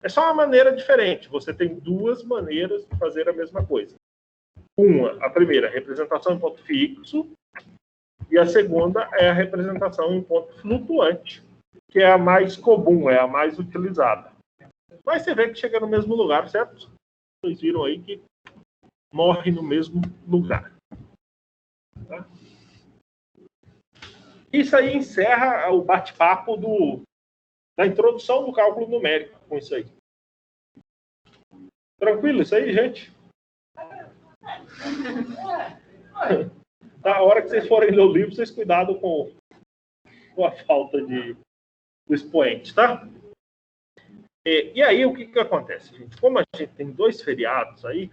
É só uma maneira diferente. Você tem duas maneiras de fazer a mesma coisa. A primeira, representação em ponto fixo. E a segunda é a representação em ponto flutuante, que é a mais comum, é a mais utilizada. Mas você vê que chega no mesmo lugar, certo? Vocês viram aí que morre no mesmo lugar. Tá? Isso aí encerra o bate-papo da introdução do cálculo numérico com isso aí. Tranquilo isso aí, gente? Na hora que vocês forem ler o livro, vocês cuidado com a falta do expoente, tá? E aí, o que acontece, gente? Como a gente tem 2 feriados aí,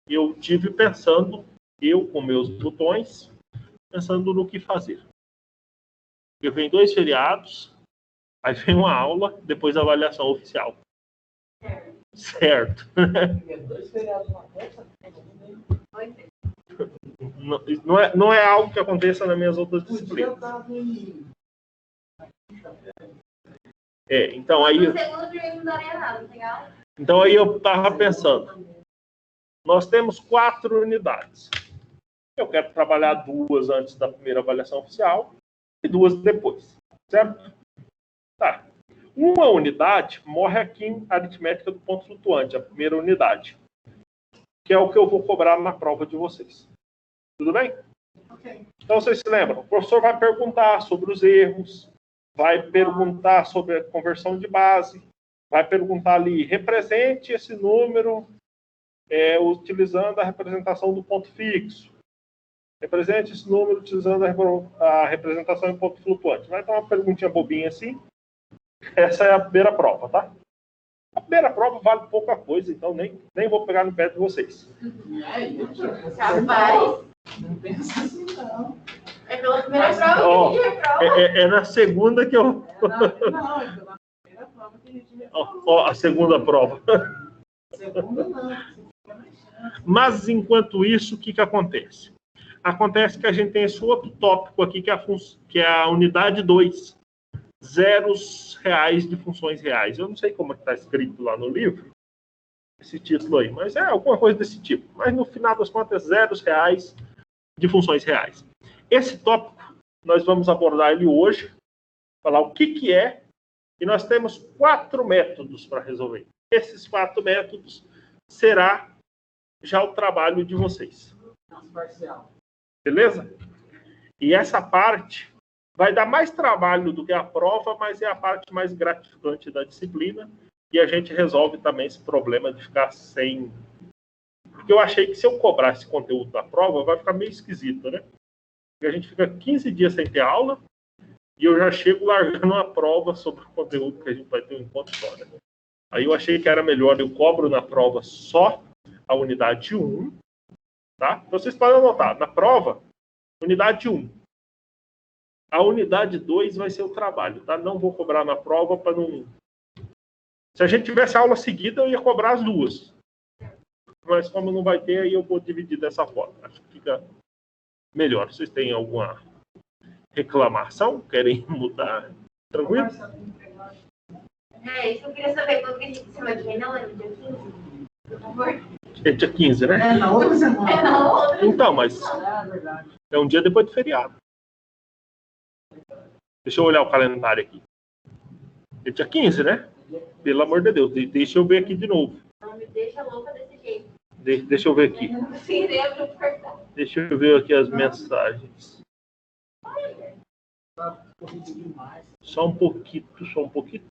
eu tive pensando, eu com meus botões, pensando no que fazer. Eu venho 2 feriados, aí vem uma aula, depois a avaliação oficial. Certo. 2 feriados na festa? Não é algo que aconteça nas minhas outras disciplinas. Então aí... Então aí eu estava pensando. Nós temos 4 unidades. Eu quero trabalhar 2 antes da primeira avaliação oficial e 2 depois. Certo? Tá. Uma unidade morre aqui em aritmética do ponto flutuante, a primeira unidade. Que é o que eu vou cobrar na prova de vocês. Tudo bem? Ok. Então, vocês se lembram? O professor vai perguntar sobre os erros, vai perguntar sobre a conversão de base, vai perguntar ali, represente esse número utilizando a representação do ponto fixo. Represente esse número utilizando a representação em ponto flutuante. Vai ter uma perguntinha bobinha assim. Essa é a primeira prova, tá? A primeira prova vale pouca coisa, então nem vou pegar no pé de vocês. Rapaz. Não pensa assim, não. É pela primeira prova que a gente reprova. É na segunda que eu... Não, é pela primeira prova que a gente reprova. A segunda prova. Segunda não. Mas, enquanto isso, o que acontece? Acontece que a gente tem esse outro tópico aqui, que é a unidade 2. Zeros reais de funções reais. Eu não sei como está escrito lá no livro, esse título aí, mas é alguma coisa desse tipo. Mas, no final das contas, zeros reais de funções reais. Esse tópico, nós vamos abordar ele hoje, falar o que é, e nós temos 4 métodos para resolver. Esses 4 métodos será já o trabalho de vocês. Parcial. Beleza? E essa parte vai dar mais trabalho do que a prova, mas é a parte mais gratificante da disciplina. E a gente resolve também esse problema de ficar sem... Porque eu achei que se eu cobrar esse conteúdo da prova, vai ficar meio esquisito, né? Porque a gente fica 15 dias sem ter aula e eu já chego largando uma prova sobre o conteúdo que a gente vai ter um encontro só, né? Aí eu achei que era melhor eu cobro na prova só a unidade 1, tá? Então vocês podem anotar, na prova, unidade 1. A unidade 2 vai ser o trabalho, tá? Não vou cobrar na prova para não... Se a gente tivesse aula seguida, eu ia cobrar as 2. Mas como não vai ter, aí eu vou dividir dessa forma. Acho que fica melhor. Vocês têm alguma reclamação? Querem mudar? Tranquilo? Isso eu queria saber. Quando que a gente se vai não é dia 15? Por favor. É dia 15, né? É na outra semana. É na outra. Então, mas É verdade. é um dia depois do feriado. Deixa eu olhar o calendário aqui. É dia 15, né? Pelo amor de Deus. Deixa eu ver aqui de novo. Não me deixa louca desse jeito. Deixa eu ver aqui. Eu não cerebro cortar. Deixa eu ver aqui as mensagens. Tá corrido demais. Só um pouquinho. Aí hoje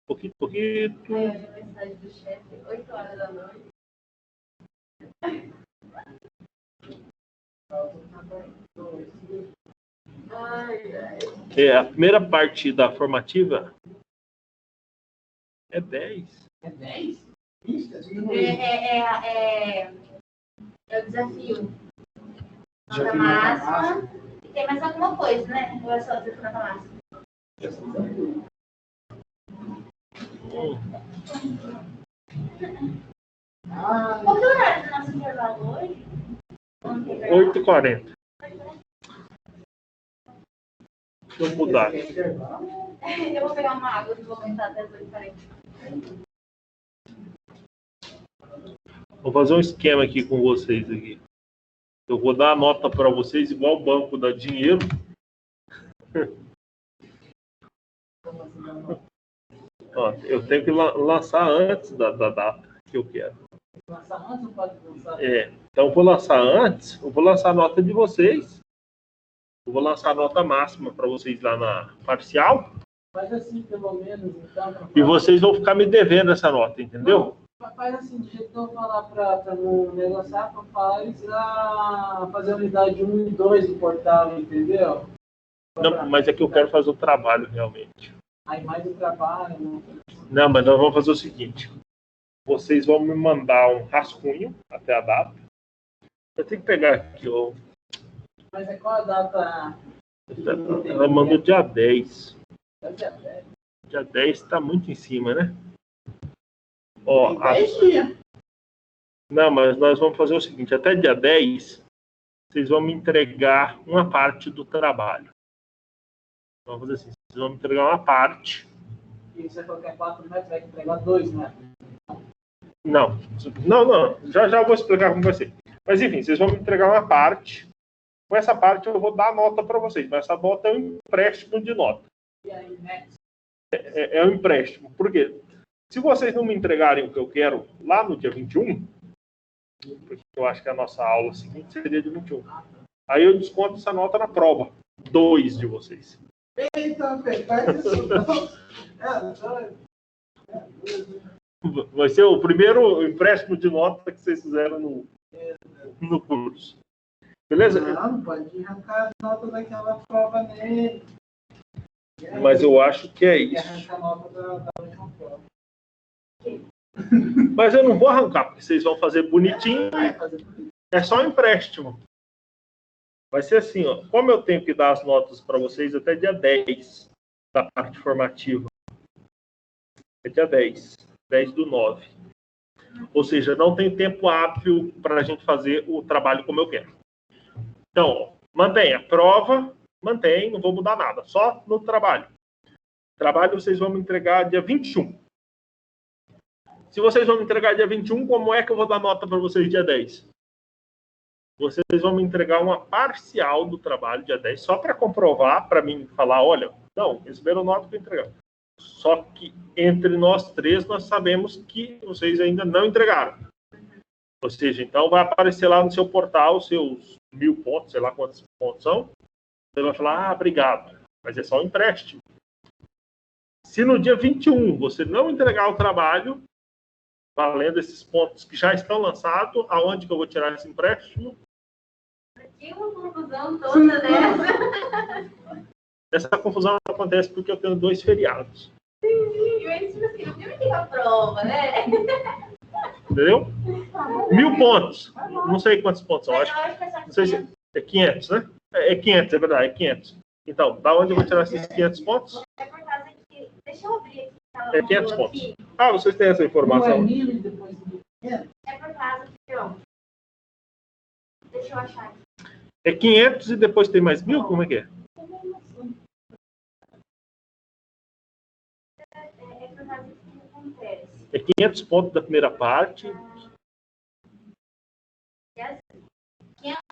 a mensagem do chefe, 8 horas da noite. Ai. A primeira parte da formativa é 10. É 10? É o desafio. Nota máxima. E tem mais alguma coisa, né? Ou é só o desafio nota máxima? Qual que é o horário do nosso intervalo hoje? 8h40. Deixa eu mudar. Eu vou pegar uma água e vou aumentar até 8h40. Vou fazer um esquema aqui com vocês aqui. Eu vou dar a nota para vocês igual o banco dá dinheiro. Ó, eu tenho que lançar antes da data que eu quero. Lançar antes ou pode lançar? Então eu vou lançar antes, eu vou lançar a nota de vocês. Eu vou lançar a nota máxima para vocês lá na parcial. Faz assim, pelo menos, então. E vocês vão ficar me devendo essa nota, entendeu? Não, faz assim, do jeito que eu vou falar para não negociar, para falar eles a fazer a unidade 1 e 2 do portal, entendeu? Não, mas é que eu quero fazer o trabalho realmente. Aí mais o trabalho, né? Não, mas nós vamos fazer o seguinte. Vocês vão me mandar um rascunho até a data. Eu tenho que pegar aqui, ó. Mas é qual a data? Ela mandou dia 10. É dia 10. Dia 10 está muito em cima, né? Ó, Tem 10 dias. Não, mas nós vamos fazer o seguinte. Até dia 10, vocês vão me entregar uma parte do trabalho. Vamos fazer assim. Vocês vão me entregar uma parte. E você falou que é 4 metros, vai entregar 2 metros. Não. Já vou explicar como vai ser. Mas enfim, vocês vão me entregar uma parte. Com essa parte eu vou dar nota para vocês. Mas essa nota é um empréstimo de nota. E aí, metros? É um empréstimo. Por quê? Se vocês não me entregarem o que eu quero lá no dia 21, porque eu acho que a nossa aula seguinte seria dia 21, aí eu desconto essa nota na prova. 2 de vocês. Eita, faz isso não. Vai ser o primeiro empréstimo de nota que vocês fizeram no curso. Beleza? Não pode arrancar as notas daquela prova nele. Mas eu acho que é E isso. arrancar a nota da última prova. Mas eu não vou arrancar, porque vocês vão fazer bonitinho. É só um empréstimo. Vai ser assim, ó. Como eu tenho que dar as notas para vocês até dia 10 da parte formativa. É dia 10 do 9. Ou seja, não tem tempo hábil para a gente fazer o trabalho como eu quero. Então, ó, mantém a prova, mantém, não vou mudar nada, só no trabalho. Trabalho vocês vão me entregar dia 21. Se vocês vão me entregar dia 21, como é que eu vou dar nota para vocês dia 10? Vocês vão me entregar uma parcial do trabalho dia 10, só para comprovar, para mim falar, olha, não, receberam nota para entregar. Só que entre nós três, nós sabemos que vocês ainda não entregaram. Ou seja, então vai aparecer lá no seu portal os seus 1000 pontos, sei lá quantos pontos são. Você vai falar, obrigado, mas é só um empréstimo. Se no dia 21 você não entregar o trabalho, valendo esses pontos que já estão lançados, aonde que eu vou tirar esse empréstimo? Que uma confusão toda dessa. Essa confusão acontece porque eu tenho 2 feriados. Sim, mas tipo assim, não tem que a prova, né? Entendeu? 1000 pontos. Não sei quantos pontos são. Mas Acho, eu acho que é só não sei se é 500, né? É 500, é verdade, é 500. Então, da onde eu vou tirar esses 500 pontos? É por causa que... Deixa eu abrir aqui. É 500 pontos. Ah, vocês têm essa informação. Não é 1000 e depois 1500? É por causa que, ó... Deixa eu achar aqui. É 500 e depois tem mais 1000? Como é que é? É por causa que acontece. É 500 pontos da primeira parte. E assim,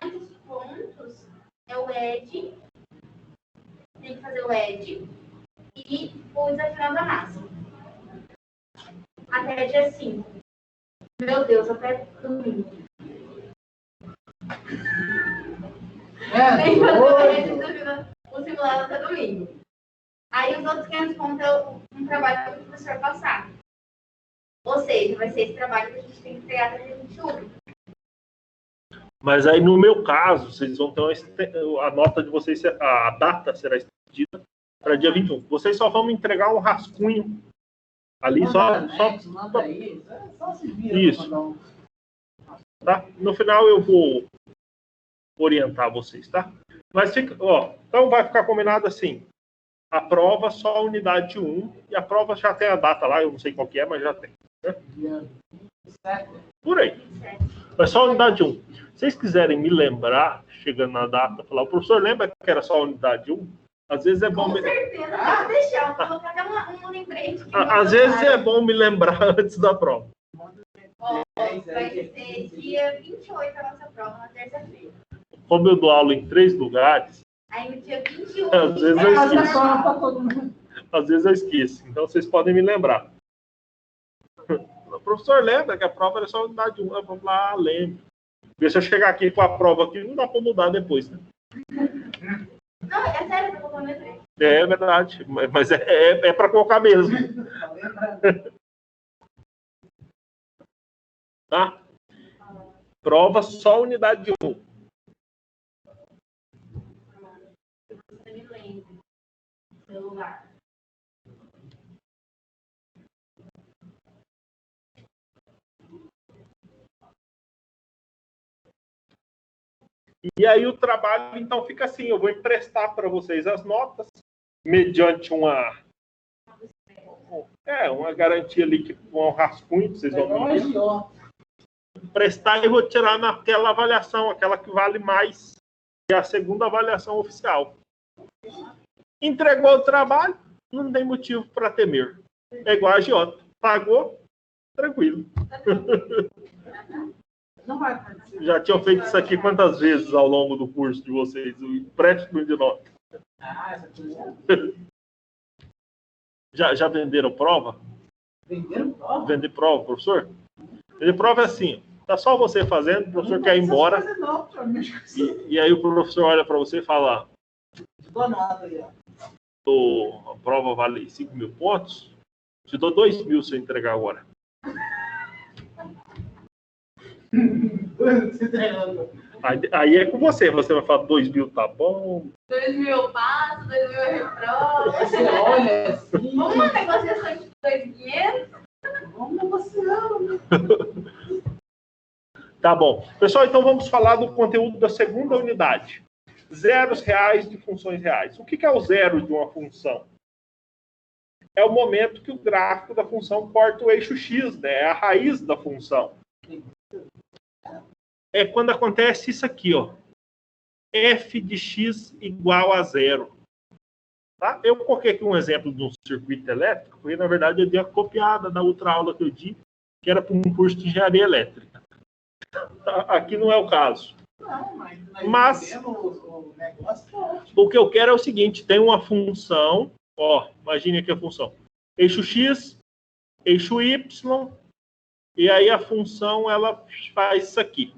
500 pontos é o ED. Tem que fazer o ED. E o desafio da massa. Até dia 5. Meu Deus, até domingo. Tem que fazer o simulado até domingo. Aí os outros 500 pontos é um trabalho que o professor passar. Ou seja, vai ser esse trabalho que a gente tem que entregar até dia 21. Mas aí, no meu caso, vocês vão ter a nota de vocês, a data será estendida para dia 21. Vocês só vão me entregar um rascunho ali, Manda aí, só se vira. Isso. Tá? No final eu vou orientar vocês, tá? Mas fica, ó, então vai ficar combinado assim. A prova só a unidade 1 e a prova já tem a data lá, eu não sei qual que é, mas já tem. Né? Dia Por aí. 27. Mas só a unidade 1. Se vocês quiserem me lembrar, chegando na data, falar, o professor lembra que era só a unidade 1? Às vezes é bom... Com certeza, pode deixar. Eu vou colocar até um lembrete. Às vezes é bom me lembrar antes da prova. Ó, vai ser dia 28 a nossa prova, na terça-feira. Como eu dou aula em 3 lugares, Aí no dia 21... Às vezes eu Faz a esqueço. prova pra todo mundo. Às vezes eu esqueço. Então vocês podem me lembrar. O professor lembra que a prova era só a unidade 1. Eu vou lá, lembro. Porque se eu chegar aqui com a prova aqui, não dá para mudar depois, né? Não, é sério, eu vou lembrete. É verdade. Mas é para colocar mesmo. Tá? Prova só unidade 1. Você me lembre. Celular. E aí o trabalho, então, fica assim. Eu vou emprestar para vocês as notas, mediante uma garantia ali, que um rascunho, vocês vão me emprestar e vou tirar naquela avaliação, aquela que vale mais, que é a segunda avaliação oficial. Entregou o trabalho, não tem motivo para temer. É igual a agiota. Pagou, tranquilo. Não vai participar. Já tinham feito isso aqui quantas vezes ao longo do curso de vocês? O empréstimo de nota. Essa aqui Já venderam prova? venderam prova? Vender prova, professor? Vender prova é assim, tá só você fazendo, o professor quer ir embora, e aí o professor olha para você e fala, Dou nota aí, ó. a prova vale 5.000 pontos, te dou 2.000 se eu entregar agora. Se treinando. Aí é com você vai falar 2.000 tá bom. 2.000 eu passo, 2.000 eu reprovo. Você olha assim. Vamos uma negociação de 2.500? Vamos negociando. Tá bom. Pessoal, então vamos falar do conteúdo da segunda unidade. Zeros reais de funções reais. O que é o zero de uma função? É o momento que o gráfico da função corta o eixo x, né? É a raiz da função. É quando acontece isso aqui, ó. F de x igual a zero. Tá? Eu coloquei aqui um exemplo de um circuito elétrico, porque na verdade eu dei a copiada da outra aula que eu di, que era para um curso de engenharia elétrica. Aqui não é o caso. Não, Mas o negócio tá ótimo. o que eu quero é o seguinte, tem uma função, ó, imagine aqui a função. Eixo x, eixo y, e aí a função ela faz isso aqui.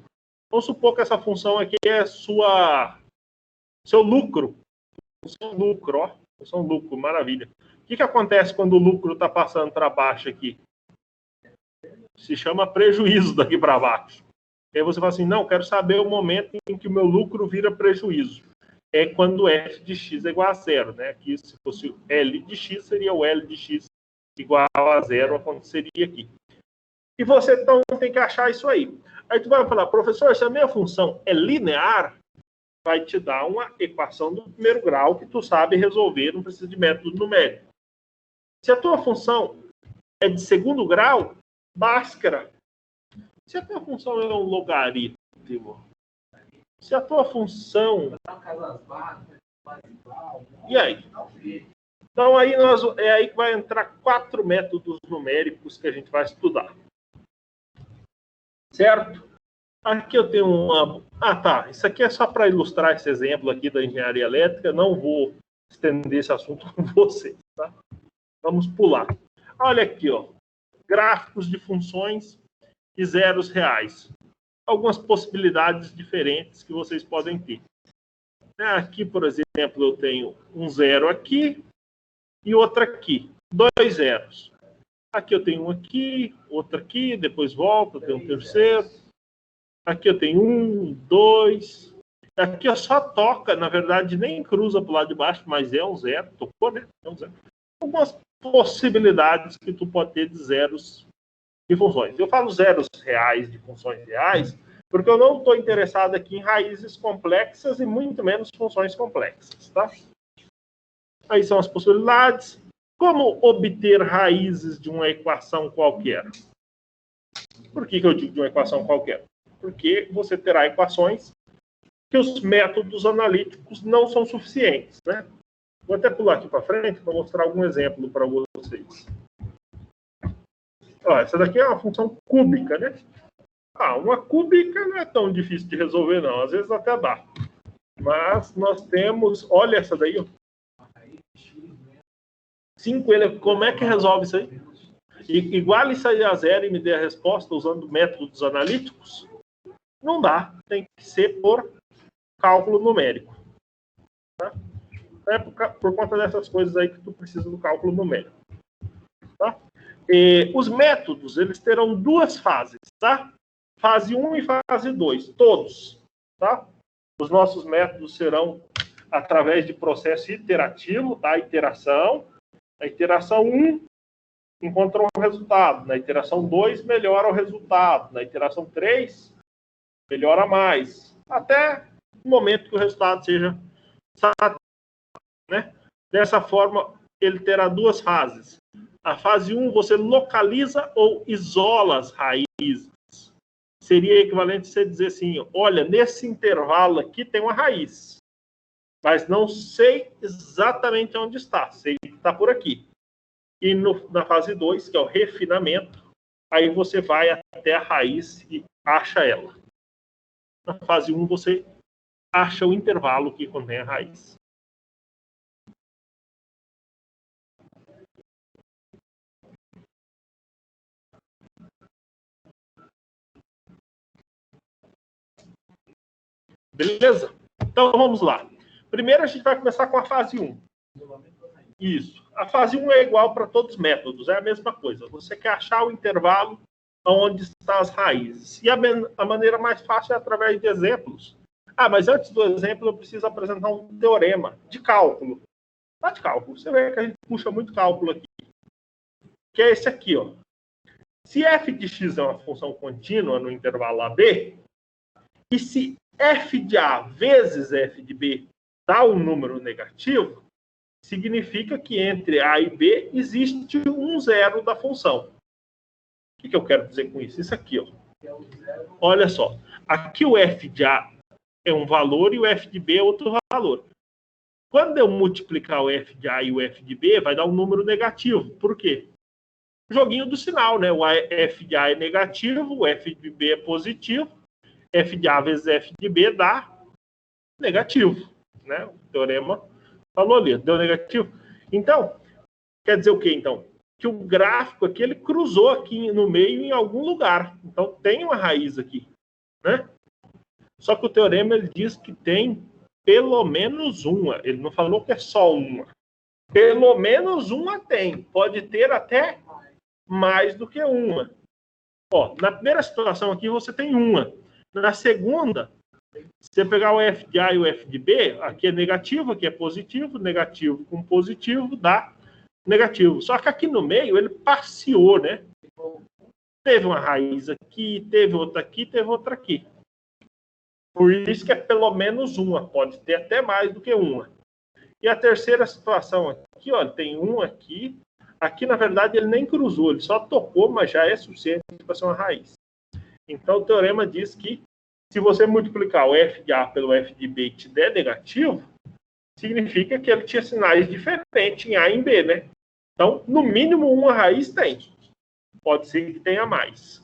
Vamos supor que essa função aqui é seu lucro. Função lucro, ó. Função lucro, maravilha. O que acontece quando o lucro está passando para baixo aqui? Se chama prejuízo daqui para baixo. E aí você fala assim, não, quero saber o momento em que o meu lucro vira prejuízo. É quando f de x é igual a zero, né? Aqui, se fosse L de x, seria o L de x igual a zero, aconteceria aqui. E você, então, tem que achar isso aí. Aí tu vai falar, professor, se a minha função é linear, vai te dar uma equação do primeiro grau que tu sabe resolver, não precisa de método numérico. Se a tua função é de segundo grau, Bhaskara. Se a tua função é um logaritmo, se a tua função... E aí? Então aí é aí que vai entrar 4 métodos numéricos que a gente vai estudar. Certo? Aqui eu tenho uma... Ah, tá. Isso aqui é só para ilustrar esse exemplo aqui da engenharia elétrica. Não vou estender esse assunto com vocês, tá? Vamos pular. Olha aqui, ó. Gráficos de funções e zeros reais. Algumas possibilidades diferentes que vocês podem ter. Aqui, por exemplo, eu tenho um zero aqui e outro aqui. 2 zeros. Aqui eu tenho um aqui, outro aqui, depois volta, tem um terceiro. Aqui eu tenho 1, 2. Aqui eu só toca, na verdade, nem cruza para o lado de baixo, mas é um zero. Tocou, né? É um zero. Algumas possibilidades que tu pode ter de zeros de funções. Eu falo zeros reais de funções reais, porque eu não estou interessado aqui em raízes complexas e muito menos funções complexas, tá? Aí são as possibilidades. Como obter raízes de uma equação qualquer? Por que eu digo de uma equação qualquer? Porque você terá equações que os métodos analíticos não são suficientes, né? Vou até pular aqui para frente para mostrar algum exemplo para vocês. Ó, essa daqui é uma função cúbica, né? Uma cúbica não é tão difícil de resolver, não. Às vezes até dá. Mas nós temos... Olha essa daí, ó. 5N. Como é que resolve isso aí? Iguale isso aí a zero e me dê a resposta usando métodos analíticos? Não dá. Tem que ser por cálculo numérico. Tá? É por conta dessas coisas aí que tu precisa do cálculo numérico. Tá? Os métodos, eles terão duas fases, tá? Fase 1 e fase 2, todos, tá? Os nossos métodos serão através de processo iterativo, tá? Iteração. Na iteração 1, encontra um resultado. Na iteração 2, melhora o resultado. Na iteração 3, melhora mais. Até o momento que o resultado seja satisfatório, né? Dessa forma, ele terá duas fases. A fase 1, você localiza ou isola as raízes. Seria equivalente a você dizer assim, olha, nesse intervalo aqui tem uma raiz, mas não sei exatamente onde está, sei que está por aqui. E na fase 2, que é o refinamento, aí você vai até a raiz e acha ela. Na fase 1, você acha o intervalo que contém a raiz. Beleza? Então, vamos lá. Primeiro, a gente vai começar com a fase 1. Isso. A fase 1 é igual para todos os métodos, é a mesma coisa. Você quer achar o intervalo onde estão as raízes. E a maneira mais fácil é através de exemplos. Mas antes do exemplo, eu preciso apresentar um teorema de cálculo. Tá de cálculo. Você vê que a gente puxa muito cálculo aqui. Que é esse aqui, ó. Se f de x é uma função contínua no intervalo AB, e se f de A vezes f de B dá um número negativo, significa que entre A e B existe um zero da função. O que eu quero dizer com isso? Isso aqui, ó. Olha só. Aqui o f de A é um valor e o f de B é outro valor. Quando eu multiplicar o f de A e o f de B, vai dar um número negativo. Por quê? Joguinho do sinal, né? O f de A é negativo, o f de B é positivo. F de A vezes F de B dá negativo, né? O teorema falou ali, deu negativo. Então, quer dizer o quê, então? Que o gráfico aqui, ele cruzou aqui no meio em algum lugar. Então, tem uma raiz aqui, né? Só que o teorema, ele diz que tem pelo menos uma. Ele não falou que é só uma. Pelo menos uma tem. Pode ter até mais do que uma. Ó, na primeira situação aqui, você tem uma. Na segunda, se você pegar o f de A e o f de B, aqui é negativo, aqui é positivo, negativo com positivo dá negativo. Só que aqui no meio ele passeou, né? Teve uma raiz aqui, teve outra aqui, teve outra aqui. Por isso que é pelo menos uma, pode ter até mais do que uma. E a terceira situação aqui, ó, tem um aqui. Aqui, na verdade, ele nem cruzou, ele só tocou, mas já é suficiente para ser uma raiz. Então, o teorema diz que se você multiplicar o f de A pelo f de B e te der negativo, significa que ele tinha sinais diferentes em A e em B, né? Então, no mínimo, uma raiz tem. Pode ser que tenha mais.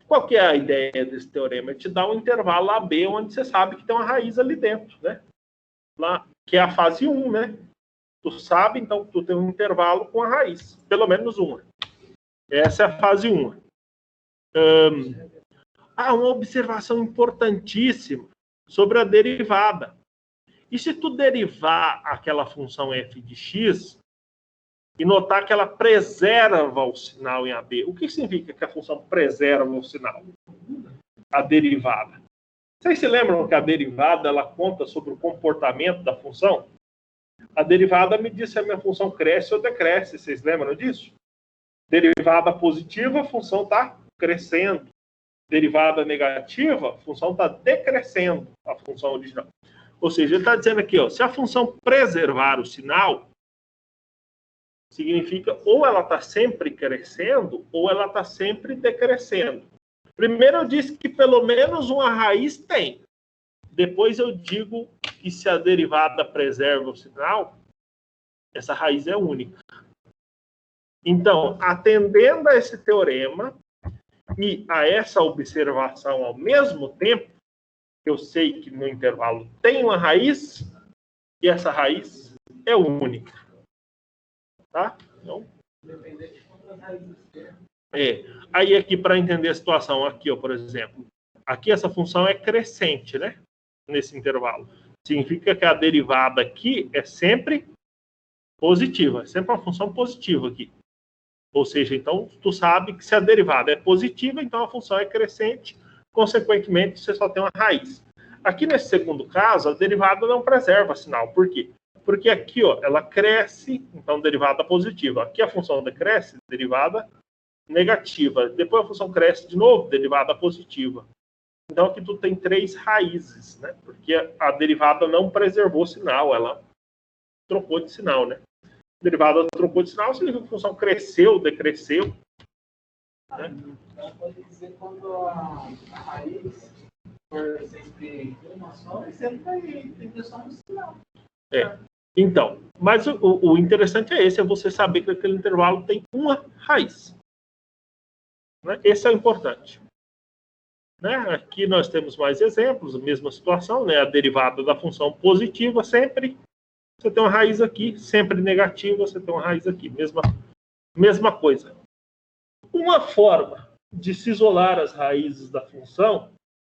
Qual que é a ideia desse teorema? Te dá um intervalo AB, onde você sabe que tem uma raiz ali dentro, né? Lá, que é a fase 1, né? Tu sabe, então, tu tem um intervalo com a raiz. Pelo menos uma. Essa é a fase 1. Uma observação importantíssima sobre a derivada. E se tu derivar aquela função f de x e notar que ela preserva o sinal em AB, o que significa que a função preserva o sinal? A derivada. Vocês se lembram que a derivada ela conta sobre o comportamento da função? A derivada me diz se a minha função cresce ou decresce. Vocês lembram disso? Derivada positiva, a função está crescendo. Derivada negativa, a função está decrescendo a função original. Ou seja, ele está dizendo aqui, ó, se a função preservar o sinal, significa ou ela está sempre crescendo ou ela está sempre decrescendo. Primeiro eu disse que pelo menos uma raiz tem. Depois eu digo que se a derivada preserva o sinal, essa raiz é única. Então, atendendo a esse teorema e a essa observação ao mesmo tempo, eu sei que no intervalo tem uma raiz e essa raiz é única. Tá? Então, Dependendo de quantas raízes tem. Aí aqui, para entender a situação, aqui, ó, por exemplo, aqui essa função é crescente, né? Nesse intervalo. Significa que a derivada aqui é sempre positiva, é sempre uma função positiva aqui. Ou seja, então, tu sabe que se a derivada é positiva, então a função é crescente, consequentemente, você só tem uma raiz. Aqui nesse segundo caso, a derivada não preserva sinal. Por quê? Porque aqui, ó, ela cresce, então derivada positiva. Aqui a função decresce, derivada negativa. Depois a função cresce de novo, derivada positiva. Então aqui tu tem 3 raízes, né? Porque a derivada não preservou sinal, ela trocou de sinal, né? A derivada trocou de sinal, significa que a função cresceu, decresceu. Né? Então pode dizer quando a raiz for sempre uma só, e sempre vai ter só um sinal. Então, mas o interessante é esse, é você saber que aquele intervalo tem uma raiz. Né? Esse é o importante. Né? Aqui nós temos mais exemplos, a mesma situação, né? A derivada da função positiva sempre, você tem uma raiz aqui, sempre negativa, você tem uma raiz aqui, mesma coisa. Uma forma de se isolar as raízes da função,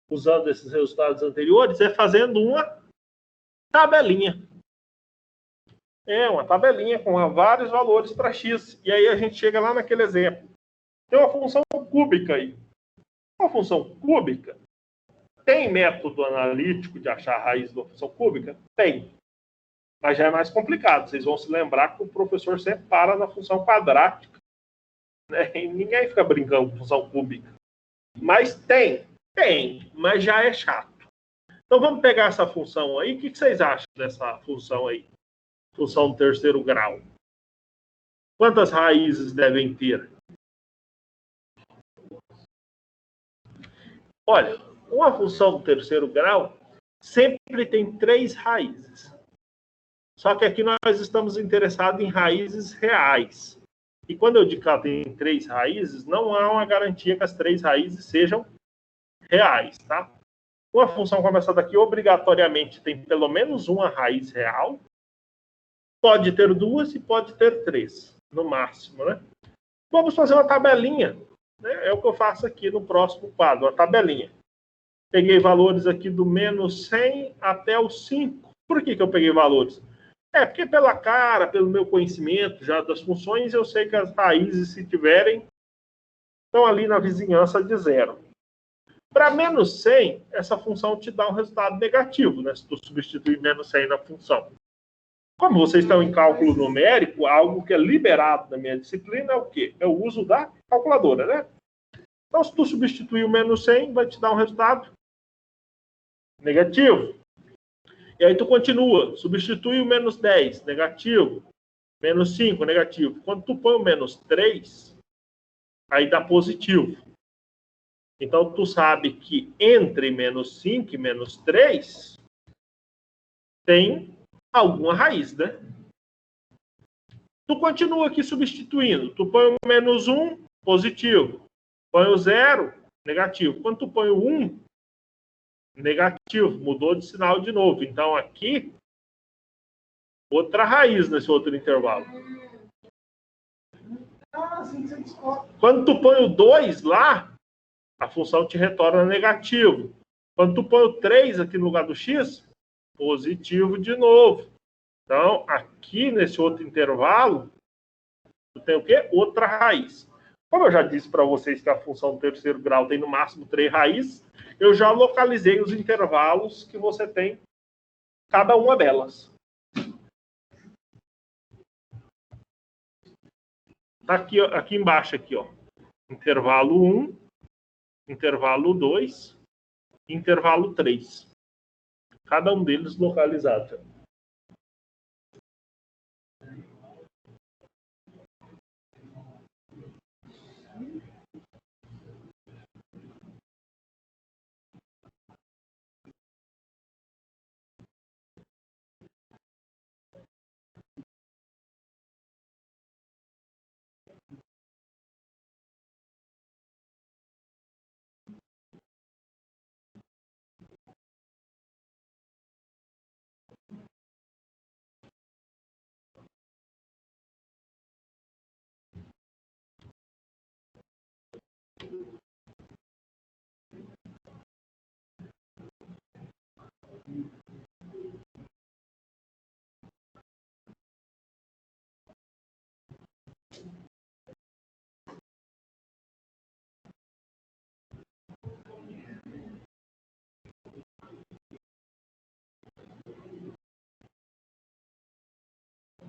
usando esses resultados anteriores, é fazendo uma tabelinha. Uma tabelinha com vários valores para x. E aí a gente chega lá naquele exemplo. Tem uma função cúbica aí. Uma função cúbica tem método analítico de achar a raiz da função cúbica? Tem. Mas já é mais complicado. Vocês vão se lembrar que o professor sempre para na função quadrática. Né? E ninguém fica brincando com função cúbica. Mas tem, mas já é chato. Então vamos pegar essa função aí. O que vocês acham dessa função aí? Função do terceiro grau. Quantas raízes devem ter? Olha, uma função do terceiro grau sempre tem 3 raízes. Só que aqui nós estamos interessados em raízes reais. E quando eu digo que ela tem 3 raízes, não há uma garantia que as 3 raízes sejam reais, tá? Uma função como essa daqui, obrigatoriamente, tem pelo menos uma raiz real. Pode ter 2 e pode ter 3, no máximo, né? Vamos fazer uma tabelinha. Né? É o que eu faço aqui no próximo quadro, uma tabelinha. Peguei valores aqui do menos 100 até o 5. Por que eu peguei valores? Porque pela cara, pelo meu conhecimento já das funções, eu sei que as raízes, se tiverem, estão ali na vizinhança de 0. Para menos 100, essa função te dá um resultado negativo, né? Se tu substituir menos 100 na função. Como vocês estão em cálculo numérico, algo que é liberado na minha disciplina é o quê? É o uso da calculadora, né? Então, se tu substituir o menos 100, vai te dar um resultado negativo. E aí tu continua, substitui o menos 10, negativo. Menos 5, negativo. Quando tu põe o menos 3, aí dá positivo. Então, tu sabe que entre menos 5 e menos 3, tem alguma raiz, né? Tu continua aqui substituindo. Tu põe o menos 1, positivo. Põe o 0, negativo. Quando tu põe o 1, negativo. Mudou de sinal de novo. Então, aqui, outra raiz nesse outro intervalo. Quando tu põe o 2 lá, a função te retorna negativo. Quando tu põe o 3 aqui no lugar do x, positivo de novo. Então, aqui nesse outro intervalo, tu tem o quê? Outra raiz. Como eu já disse para vocês que a função do terceiro grau tem no máximo 3 raízes, eu já localizei os intervalos que você tem cada uma delas. Tá aqui embaixo, aqui, ó. Intervalo 1, intervalo 2, intervalo 3. Cada um deles localizado.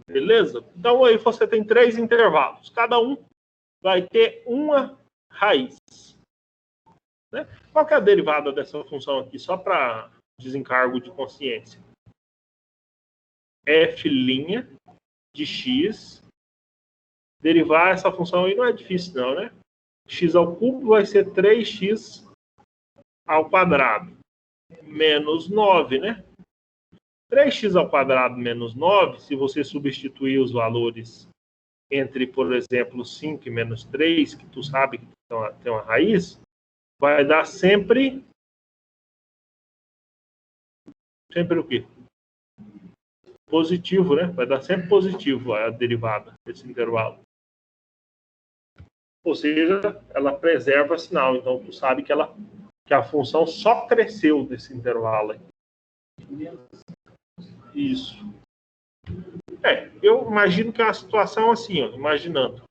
Beleza? Então aí você tem 3 intervalos. Cada um vai ter uma raiz. Né? Qual que é a derivada dessa função aqui? Só para desencargo de consciência. F' de x. Derivar essa função aí não é difícil não, né? X ao cubo vai ser 3x ao quadrado. Menos 9, né? 3x ao quadrado menos 9, se você substituir os valores entre, por exemplo, 5 e menos 3, que tu sabe que tem uma raiz, vai dar sempre o quê? Positivo, né? Vai dar sempre positivo a derivada desse intervalo. Ou seja, ela preserva sinal. Então, tu sabe que a função só cresceu desse intervalo aí. Isso. Eu imagino que é uma situação assim, ó, imaginando.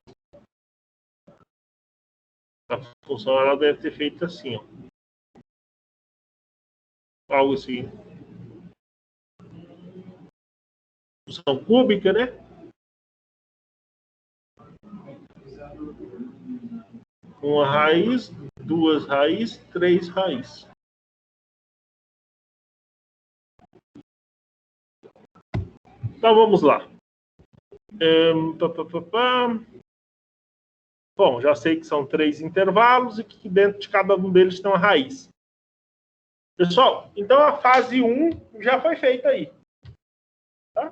A função ela deve ter feito assim, ó. Algo assim. Função cúbica, né? Uma raiz, 2 raízes, 3 raízes. Então vamos lá. Bom, já sei que são 3 intervalos e que dentro de cada um deles tem uma raiz. Pessoal, então a fase 1 já foi feita aí. Tá?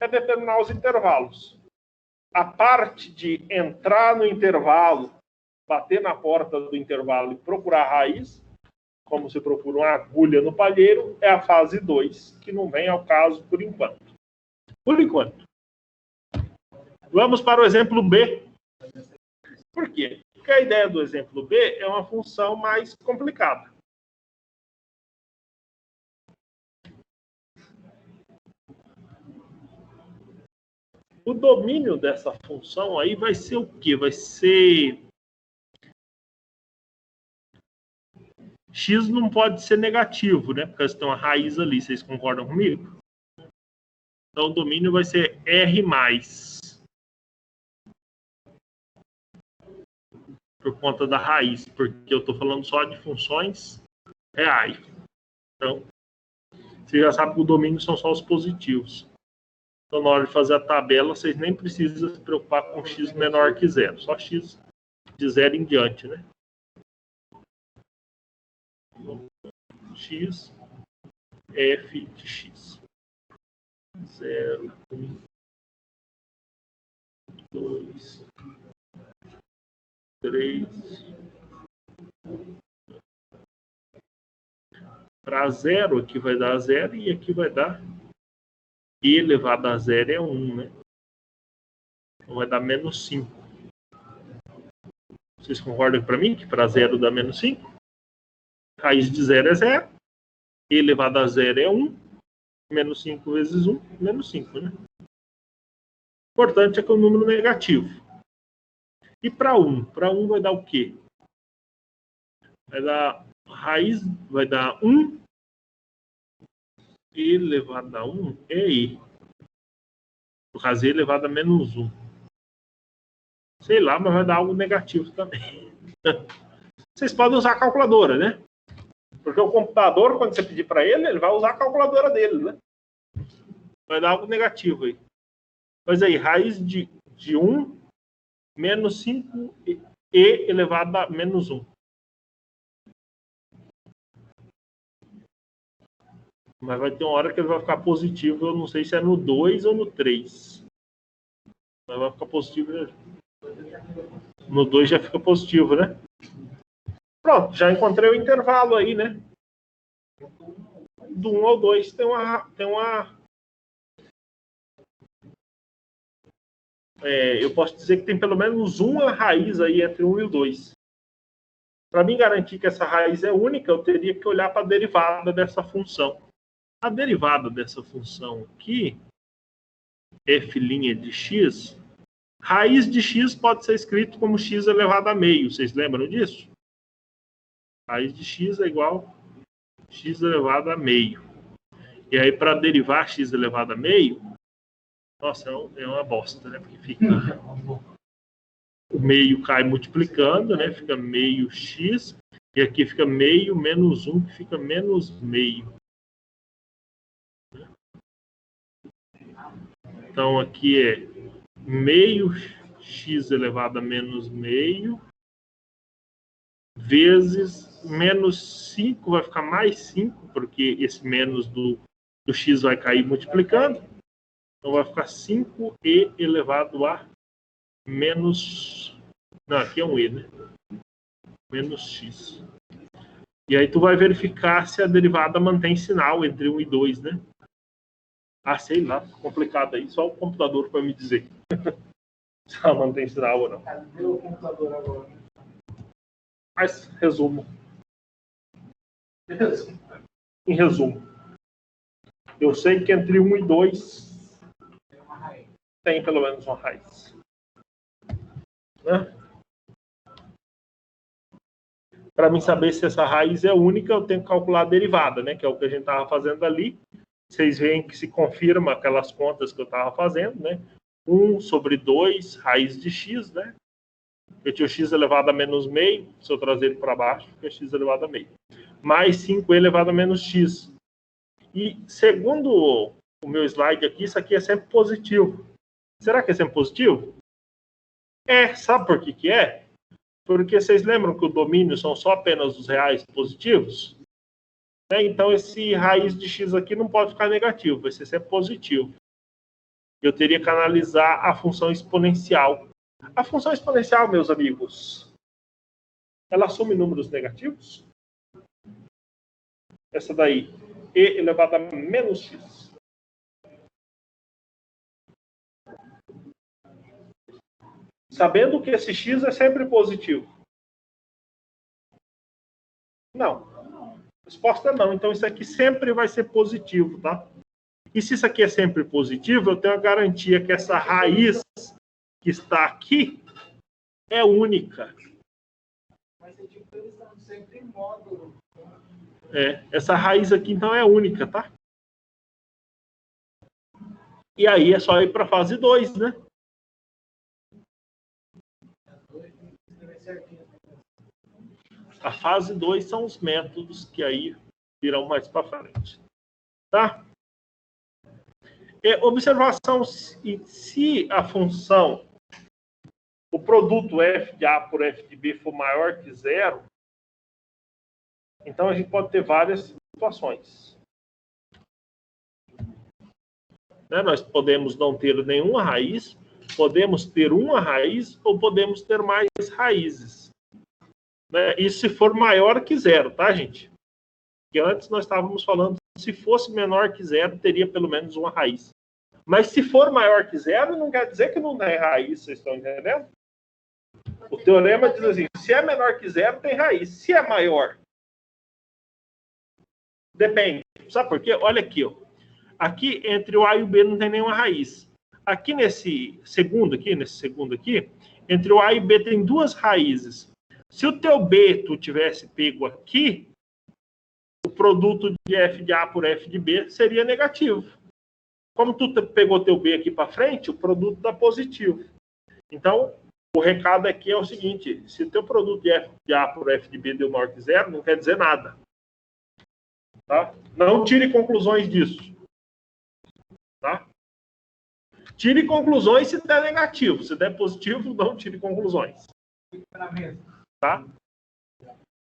É determinar os intervalos. A parte de entrar no intervalo, bater na porta do intervalo e procurar a raiz, como se procura uma agulha no palheiro, é a fase 2, que não vem ao caso por enquanto. Por enquanto. Vamos para o exemplo B. Por quê? Porque a ideia do exemplo B é uma função mais complicada. O domínio dessa função aí vai ser o quê? Vai ser... X não pode ser negativo, né? Porque tem uma raiz ali, vocês concordam comigo? Então o domínio vai ser R+. Por conta da raiz, porque eu estou falando só de funções reais. Então, você já sabe que o domínio são só os positivos. Então, na hora de fazer a tabela, vocês nem precisam se preocupar com x menor que 0. Só x de 0 em diante, né? X, f de x. 0, 1, 2, 3. Para 0, aqui vai dar 0 e aqui vai dar e elevado a 0 é 1, né? Então vai dar menos 5. Vocês concordam para mim que para 0 dá menos 5? Raiz de 0 é 0. E elevado a 0 é 1. Menos 5 vezes 1, menos 5, né? O importante é que é um número negativo. E para 1? Para 1 vai dar o quê? Vai dar raiz, vai dar 1 elevado a 1 é i. No caso, e elevado a menos 1. Sei lá, mas vai dar algo negativo também. Vocês podem usar a calculadora, né? Porque o computador, quando você pedir para ele, ele vai usar a calculadora dele, né? Vai dar algo negativo aí. Mas aí, raiz de 1 menos 5 e elevado a menos 1. Mas vai ter uma hora que ele vai ficar positivo, eu não sei se é no 2 ou no 3. Mas vai ficar positivo. No 2 já fica positivo, né? Pronto, já encontrei o intervalo aí, né? Do 1 ao 2 tem uma... eu posso dizer que tem pelo menos uma raiz aí entre 1 e o 2. Para mim garantir que essa raiz é única, eu teria que olhar para a derivada dessa função. A derivada dessa função aqui, f' de x, raiz de x pode ser escrito como x elevado a meio. Vocês lembram disso? Raiz de x é igual a x elevado a meio. E aí, para derivar x elevado a meio, nossa, é uma bosta, né? Porque fica... O meio cai multiplicando, né? Fica meio x. E aqui fica meio menos 1, que fica menos meio. Então, aqui é meio x elevado a menos meio, vezes menos 5, vai ficar mais 5, porque esse menos do x vai cair multiplicando. Então, vai ficar 5e elevado a menos... Não, aqui é um e, né? Menos x. E aí tu vai verificar se a derivada mantém sinal entre 1 e 2, né? Ah, sei lá, complicado aí. Só o computador para me dizer se ela mantém sinal ou não. Cadê o computador agora? Mas, resumo. Em resumo, eu sei que entre 1 e 2 tem pelo menos uma raiz. Né? Para mim saber se essa raiz é única, eu tenho que calcular a derivada, né? Que é o que a gente estava fazendo ali. Vocês veem que se confirma aquelas contas que eu estava fazendo, né? 1 sobre 2, raiz de x, né? Eu tinha o x elevado a menos meio, se eu trazer ele para baixo, fica x elevado a meio. Mais 5 elevado a menos x. E segundo o meu slide aqui, isso aqui é sempre positivo. Será que é sempre positivo? É, sabe por que que é? Porque vocês lembram que o domínio são só apenas os reais positivos? Né? Então, esse raiz de x aqui não pode ficar negativo, vai ser sempre positivo. Eu teria que analisar a função exponencial. A função exponencial, meus amigos, ela assume números negativos? Essa daí, e elevado a menos x. Sabendo que esse x é sempre positivo? Não. A resposta é não. Então, isso aqui sempre vai ser positivo, tá? E se isso aqui é sempre positivo, eu tenho a garantia que essa raiz que está aqui é única. Mas é tipo, eles estão sempre em módulo. Essa raiz aqui, então, é única, tá? E aí é só ir para a fase 2, né? A fase 2 são os métodos que aí virão mais para frente. Tá? Observação, se a função, o produto f de A por f de B for maior que zero, então a gente pode ter várias situações. Né? Nós podemos não ter nenhuma raiz, podemos ter uma raiz ou podemos ter mais raízes. Né? Isso se for maior que zero, tá, gente? Porque antes nós estávamos falando, se fosse menor que zero, teria pelo menos uma raiz. Mas se for maior que zero, não quer dizer que não tem raiz, vocês estão entendendo? O teorema diz assim, se é menor que zero, tem raiz. Se é maior, depende. Sabe por quê? Olha aqui, ó. Aqui, entre o A e o B não tem nenhuma raiz. Aqui nesse segundo aqui, entre o A e o B tem duas raízes. Se o teu B tu tivesse pego aqui, o produto de f de A por f de B seria negativo. Como tu pegou teu B aqui para frente, o produto dá positivo. Então, o recado aqui é o seguinte, se o teu produto de f de A por f de B deu maior que zero, não quer dizer nada. Tá? Não tire conclusões disso. Tá? Tire conclusões se der negativo. Se der positivo, não tire conclusões. Tá?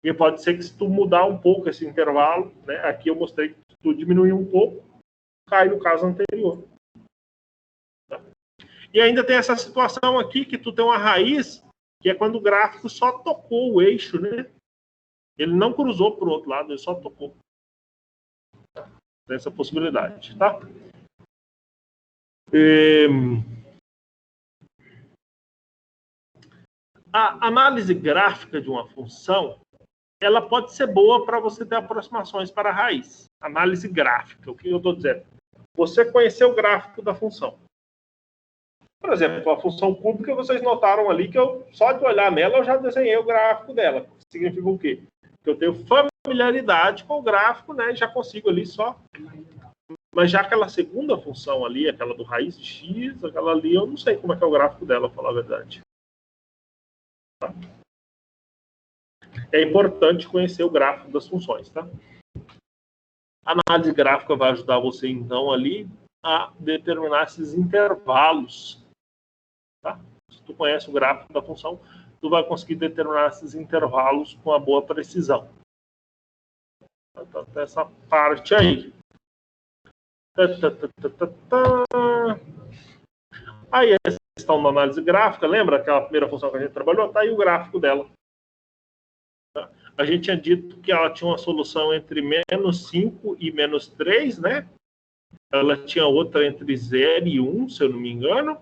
E pode ser que se tu mudar um pouco esse intervalo, né? Aqui eu mostrei que se tu diminuir um pouco, cai no caso anterior. Tá? E ainda tem essa situação aqui que tu tem uma raiz, que é quando o gráfico só tocou o eixo, né? Ele não cruzou para o outro lado, ele só tocou. Tem essa possibilidade, tá? A análise gráfica de uma função, ela pode ser boa para você ter aproximações para a raiz. Análise gráfica, o que eu estou dizendo? Você conhecer o gráfico da função. Por exemplo, a função cúbica, vocês notaram ali que eu, só de olhar nela, eu já desenhei o gráfico dela. Significa o quê? Que eu tenho familiaridade com o gráfico, né? E já consigo ali só. Mas já aquela segunda função ali, aquela do raiz de x, aquela ali, eu não sei como é que é o gráfico dela, para falar a verdade. Tá? É importante conhecer o gráfico das funções, tá? A análise gráfica vai ajudar você, então, ali a determinar esses intervalos. Tá? Se tu conhece o gráfico da função, tu vai conseguir determinar esses intervalos com uma boa precisão. Tá, essa parte aí. Aí a questão da análise gráfica, lembra aquela primeira função que a gente trabalhou? Tá aí o gráfico dela. Tá? A gente tinha dito que ela tinha uma solução entre menos 5 e menos 3, né? Ela tinha outra entre 0 e 1, se eu não me engano.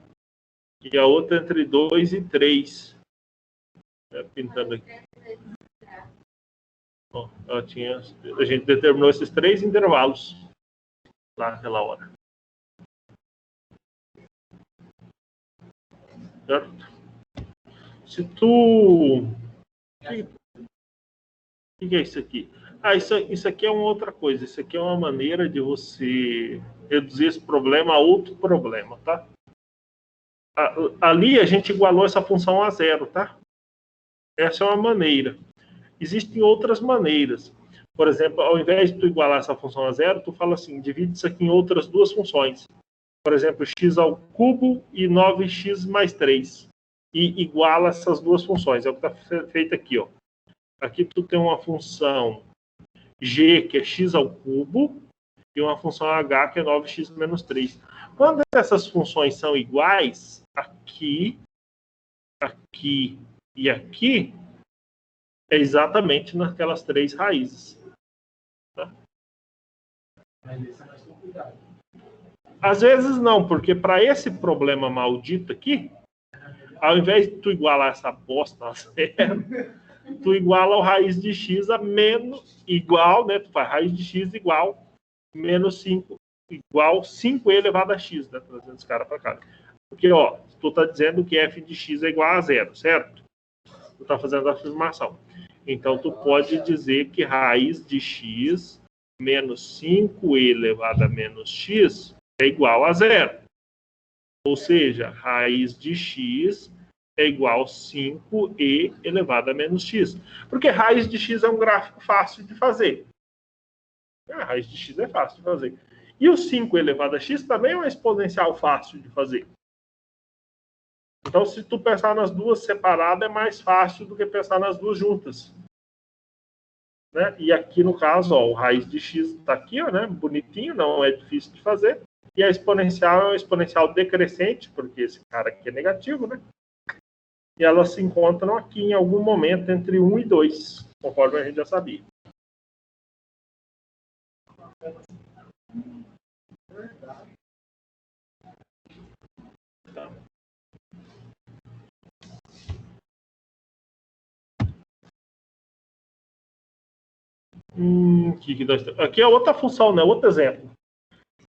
E a outra entre 2 e 3. Pintando aqui. Ó, a gente determinou esses 3 intervalos lá naquela hora. Certo? Se tu... O que é isso aqui? Isso aqui é uma outra coisa. Isso aqui é uma maneira de você reduzir esse problema a outro problema, tá? Ali a gente igualou essa função a zero, tá? Essa é uma maneira. Existem outras maneiras. Por exemplo, ao invés de tu igualar essa função a zero, tu fala assim, divide isso aqui em outras duas funções. Por exemplo, x ao cubo e 9x mais 3. E iguala essas duas funções. É o que está feito aqui, ó. Aqui tu tem uma função g, que é x ao cubo, e uma função h, que é 9x menos 3. Quando essas funções são iguais, aqui, aqui e aqui, é exatamente naquelas 3 raízes. Tá? Mas isso é mais complicado. Às vezes não, porque para esse problema maldito aqui, ao invés de tu igualar essa bosta a zero, tu iguala o raiz de x a menos igual, né? Tu faz raiz de x igual menos 5, igual 5e elevado a x, né? Trazendo esse cara para cá. Porque, ó, tu tá dizendo que f de x é igual a zero, certo? Tu tá fazendo a afirmação. Então, tu pode dizer que raiz de x menos 5e elevado a menos x é igual a zero. Ou seja, raiz de x é igual a 5e elevado a menos x. Porque raiz de x é um gráfico fácil de fazer. A raiz de x é fácil de fazer. E o 5 elevado a x também é uma exponencial fácil de fazer. Então, se tu pensar nas duas separadas, é mais fácil do que pensar nas duas juntas. Né? E aqui, no caso, ó, o raiz de x está aqui, ó, né? Bonitinho, não é difícil de fazer. E a exponencial é uma exponencial decrescente, porque esse cara aqui é negativo, né? E elas se encontram aqui em algum momento entre 1 e 2, conforme a gente já sabia. Tá. Aqui é outra função, né? Outro exemplo.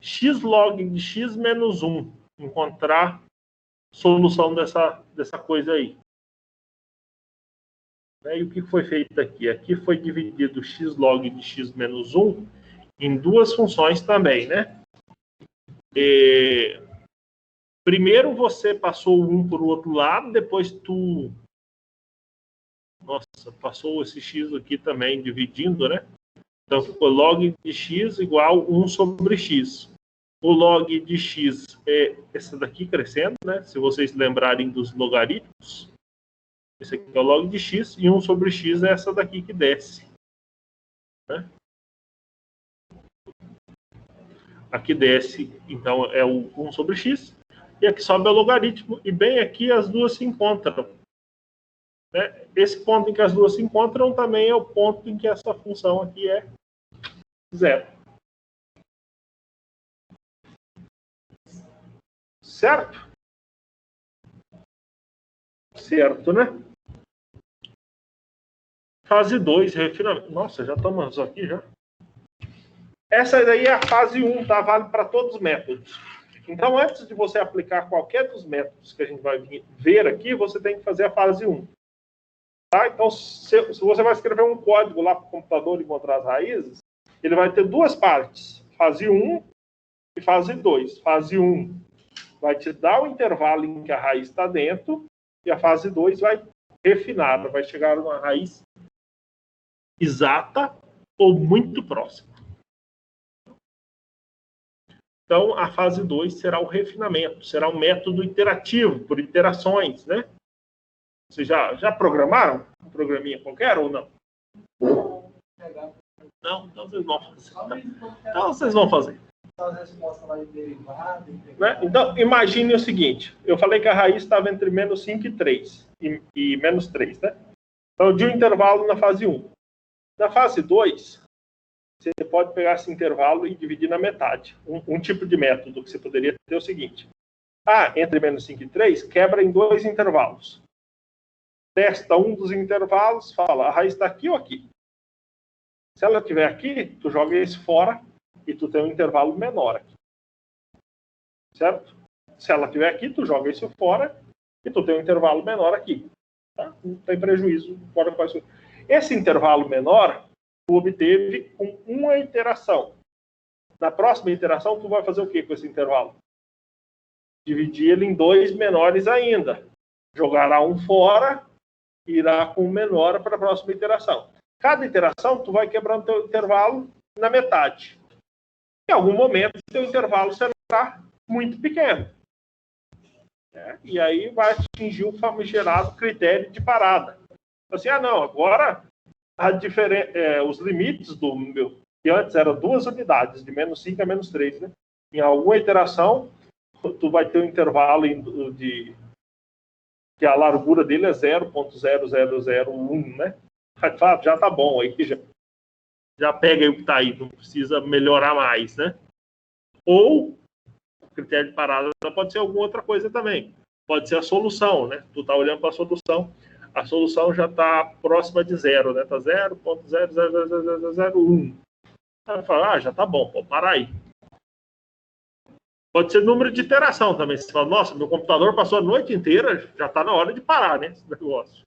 X log de x menos 1. Encontrar solução dessa coisa aí. E o que foi feito aqui? Aqui foi dividido x log de x menos 1 em duas funções também, né? Primeiro você passou um para o outro lado, depois tu... Nossa, passou esse x aqui também dividindo, né? Então ficou log de x igual 1 sobre x. O log de x é esse daqui crescendo, né? Se vocês lembrarem dos logaritmos, esse aqui é o log de x, e 1 sobre x é essa daqui que desce. Né? Aqui desce, então, é o 1 sobre x, e aqui sobe o logaritmo, e bem aqui as duas se encontram. Né? Esse ponto em que as duas se encontram também é o ponto em que essa função aqui é zero. Certo? Certo, né? Fase 2, refinamento. Nossa, já estamos aqui já. Essa daí é a fase 1, tá? Vale para todos os métodos. Então, antes de você aplicar qualquer dos métodos que a gente vai ver aqui, você tem que fazer a fase 1. Tá? Então, se você vai escrever um código lá para o computador e encontrar as raízes, ele vai ter duas partes, fase 1 e fase 2. Fase 1 vai te dar o intervalo em que a raiz está dentro, e a fase 2 vai refinar, vai chegar a uma raiz exata ou muito próxima. Então, a fase 2 será o refinamento, será um método iterativo, por iterações, né? Vocês já programaram um programinha qualquer ou não? Não, então vocês vão fazer. Então vocês vão fazer. Né? Então, imagine o seguinte. Eu falei que a raiz estava entre menos 5 e 3. E menos 3, né? Então, eu dei um intervalo na fase 1. Na fase 2, você pode pegar esse intervalo e dividir na metade. Um tipo de método que você poderia ter é o seguinte. Entre menos 5 e 3, quebra em 2 intervalos. Testa um dos intervalos, fala, a raiz está aqui ou aqui? Se ela estiver aqui, tu joga esse fora e tu tem um intervalo menor aqui. Certo? Se ela estiver aqui, tu joga esse fora e tu tem um intervalo menor aqui. Tá? Não tem prejuízo. Esse intervalo menor, tu obteve com uma iteração. Na próxima iteração, tu vai fazer o que com esse intervalo? Dividir ele em 2 menores ainda. Jogará um fora e irá com um menor para a próxima iteração. Cada iteração, tu vai quebrando teu intervalo na metade. Em algum momento, teu intervalo será muito pequeno. E aí vai atingir o famigerado critério de parada. Assim, não, agora os limites do meu, que antes eram 2 unidades, de menos 5 a menos 3, né? Em alguma iteração, tu vai ter um intervalo que a largura dele é 0.0001, né? Já tá bom, aí que já pega aí o que tá aí, não precisa melhorar mais, né? Ou o critério de parada pode ser alguma outra coisa também. Pode ser a solução, né? Tu tá olhando para a solução já está próxima de 0, né? Tá 0.00001. Aí fala, já tá bom, pode parar aí. Pode ser número de iteração também. Você fala, nossa, meu computador passou a noite inteira, já está na hora de parar, né? Esse negócio.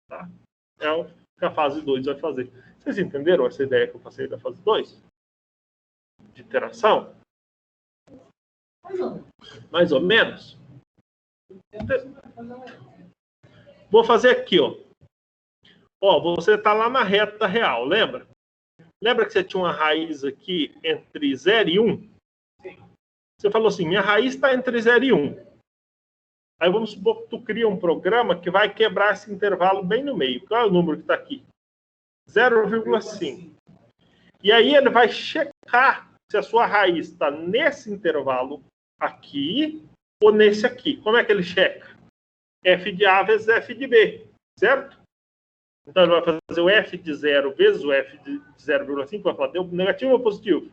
Tá? É o que a fase 2 vai fazer. Vocês entenderam essa ideia que eu passei da fase 2? De iteração? Mais ou menos. Vou fazer aqui, ó. Você está lá na reta real, lembra? Lembra que você tinha uma raiz aqui entre 0 e 1? Você falou assim, minha raiz está entre 0 e 1. Aí vamos supor que tu cria um programa que vai quebrar esse intervalo bem no meio. Qual é o número que está aqui? 0,5. E aí ele vai checar se a sua raiz está nesse intervalo aqui ou nesse aqui. Como é que ele checa? F de A vezes F de B, certo? Então ele vai fazer o F de 0 vezes o F de 0,5, vai falar, deu negativo ou positivo?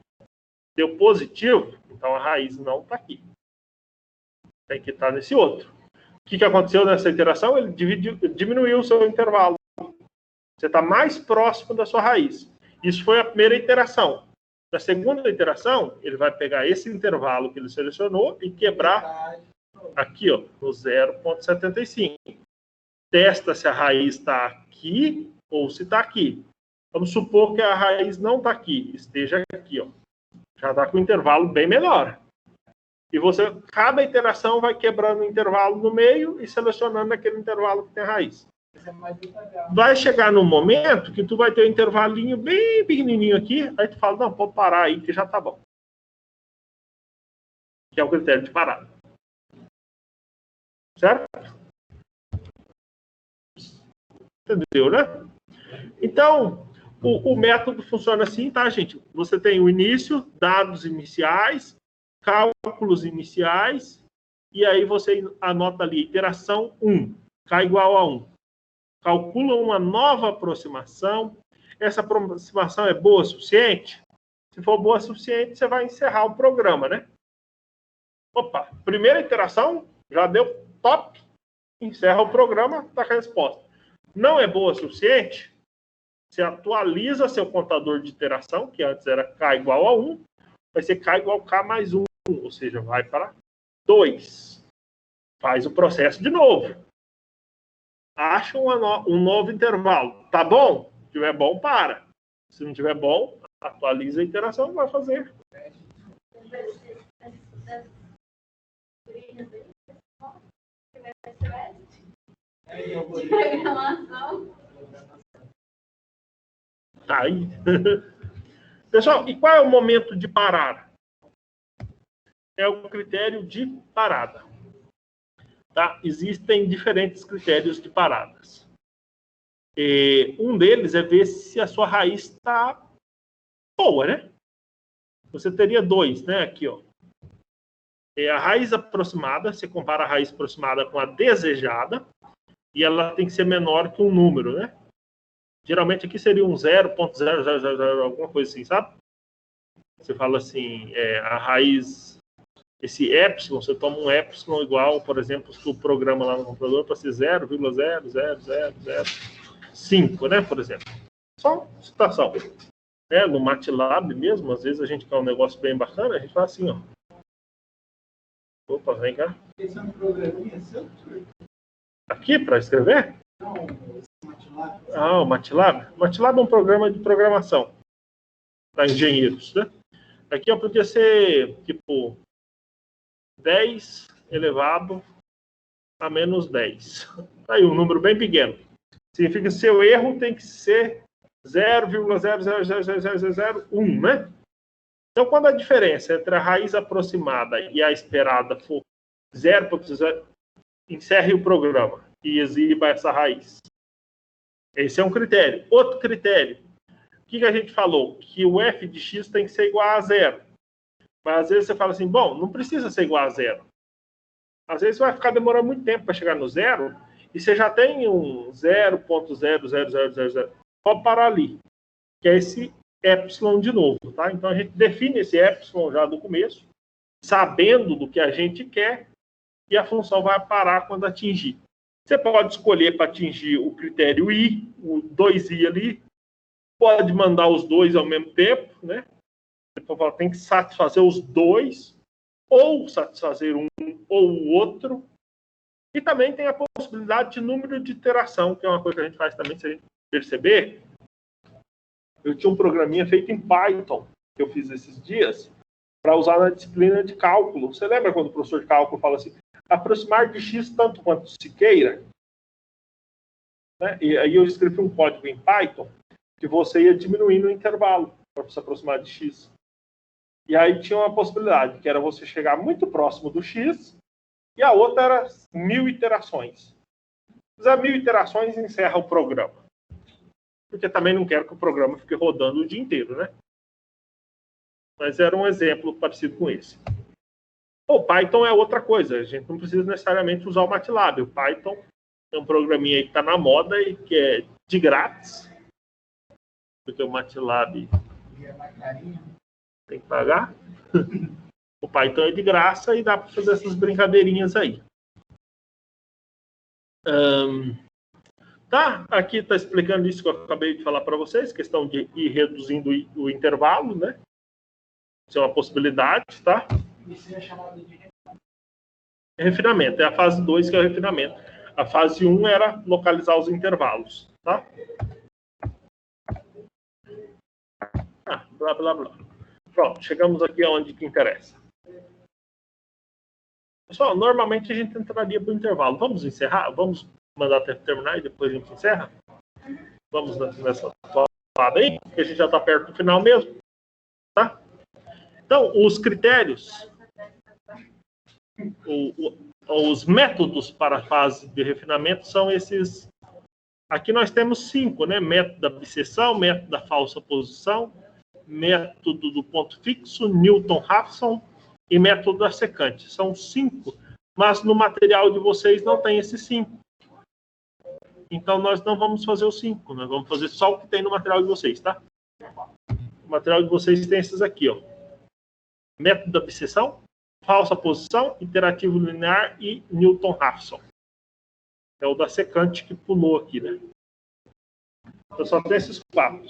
Deu positivo, então a raiz não está aqui. Tem que estar nesse outro. O que aconteceu nessa iteração? Ele diminuiu o seu intervalo. Você está mais próximo da sua raiz. Isso foi a primeira iteração. Na segunda iteração, ele vai pegar esse intervalo que ele selecionou e quebrar aqui, ó, no 0,75. Testa se a raiz está aqui ou se está aqui. Vamos supor que a raiz não está aqui, esteja aqui, ó. Já está com um intervalo bem menor. E cada iteração vai quebrando o intervalo no meio e selecionando aquele intervalo que tem a raiz. Vai chegar num momento que tu vai ter um intervalinho bem pequenininho aqui, aí tu fala, não, pode parar aí que já tá bom. Que é o critério de parada. Certo? Entendeu, né? Então, o método funciona assim, tá, gente? Você tem o início, dados iniciais, cálculos iniciais, e aí você anota ali, iteração 1, K igual a 1. Calcula uma nova aproximação. Essa aproximação é boa o suficiente? Se for boa o suficiente, você vai encerrar o programa, né? Opa, primeira iteração, já deu top, encerra o programa, tá com a resposta. não é boa o suficiente, você atualiza seu contador de iteração, que antes era K igual a 1, vai ser K igual a K mais 1, ou seja, vai para 2. Faz o processo de novo. Acha um novo intervalo. Tá bom? Se tiver bom, para. Se não tiver bom, atualiza a iteração e vai fazer. Aí. Pessoal, e qual é o momento de parar? É o critério de parada. Tá? Existem diferentes critérios de paradas. Um deles é ver se a sua raiz está boa, né? Você teria 2, né? Aqui, ó. A raiz aproximada, você compara a raiz aproximada com a desejada, e ela tem que ser menor que um número, né? Geralmente aqui seria um 0.0000, alguma coisa assim, sabe? Você fala assim, a raiz, esse epsilon, você toma um epsilon igual, por exemplo, se tu programa lá no computador para ser 0,00005, né, por exemplo. Só citação. No MATLAB mesmo, às vezes a gente quer um negócio bem bacana, a gente fala assim, ó. Opa, vem cá. Esse é um programinha seu? Aqui, para escrever? Não, esse MATLAB. Ah, o MATLAB. O MATLAB é um programa de programação para engenheiros, né? Aqui, ó, podia ser, tipo, 10 elevado a menos 10. Aí, um número bem pequeno. Significa que seu erro tem que ser 0,0000001, né? Então, quando a diferença entre a raiz aproximada e a esperada for 0,0, encerre o programa e exiba essa raiz. Esse é um critério. Outro critério. O que a gente falou? Que o f de x tem que ser igual a 0. Mas às vezes você fala assim, bom, não precisa ser igual a 0. Às vezes vai ficar demorando muito tempo para chegar no 0 e você já tem um 0.00000. Pode parar ali. Que é esse epsilon de novo, tá? Então a gente define esse epsilon já do começo, sabendo do que a gente quer, e a função vai parar quando atingir. Você pode escolher para atingir o critério i, o 2i ali, pode mandar os dois ao mesmo tempo, né? Você tem que satisfazer os dois, ou satisfazer um ou o outro, e também tem a possibilidade de número de iteração, que é uma coisa que a gente faz também, se a gente perceber. Eu tinha um programinha feito em Python, que eu fiz esses dias, para usar na disciplina de cálculo. Você lembra quando o professor de cálculo fala assim, aproximar de x tanto quanto se queira? Né? E aí eu escrevi um código em Python que você ia diminuindo o intervalo para se aproximar de x. E aí tinha uma possibilidade, que era você chegar muito próximo do x, e a outra era 1000 iterações. Se fizer 1000 iterações, encerra o programa. Porque também não quero que o programa fique rodando o dia inteiro, né? Mas era um exemplo parecido com esse. O Python é outra coisa. A gente não precisa necessariamente usar o MATLAB. O Python é um programinha aí que está na moda e que é de grátis. Porque o MATLAB tem que pagar. O Python é de graça e dá para fazer essas brincadeirinhas aí. Tá? Aqui está explicando isso que eu acabei de falar para vocês, questão de ir reduzindo o intervalo, né? Isso é uma possibilidade, tá? Isso é chamado de refinamento. É a fase 2 que é o refinamento. A fase 1 era localizar os intervalos, tá? Blá, blá, blá. Pronto, chegamos aqui aonde que interessa. Pessoal, normalmente a gente entraria para o intervalo. Vamos encerrar? Vamos mandar até terminar e depois a gente encerra? Vamos nessa toada aí, porque a gente já está perto do final mesmo. Tá? Então, os critérios, os métodos para a fase de refinamento são esses. Aqui nós temos 5, né? Método da bisseção, método da falsa posição, método do ponto fixo, Newton-Raphson e método da secante. São 5, mas no material de vocês não tem esses 5. Então, nós não vamos fazer os 5, nós vamos fazer só o que tem no material de vocês, tá? O material de vocês tem esses aqui, ó. Método da bisseção, falsa posição, interativo linear e Newton-Raphson. É o da secante que pulou aqui, né? Eu só tenho esses 4.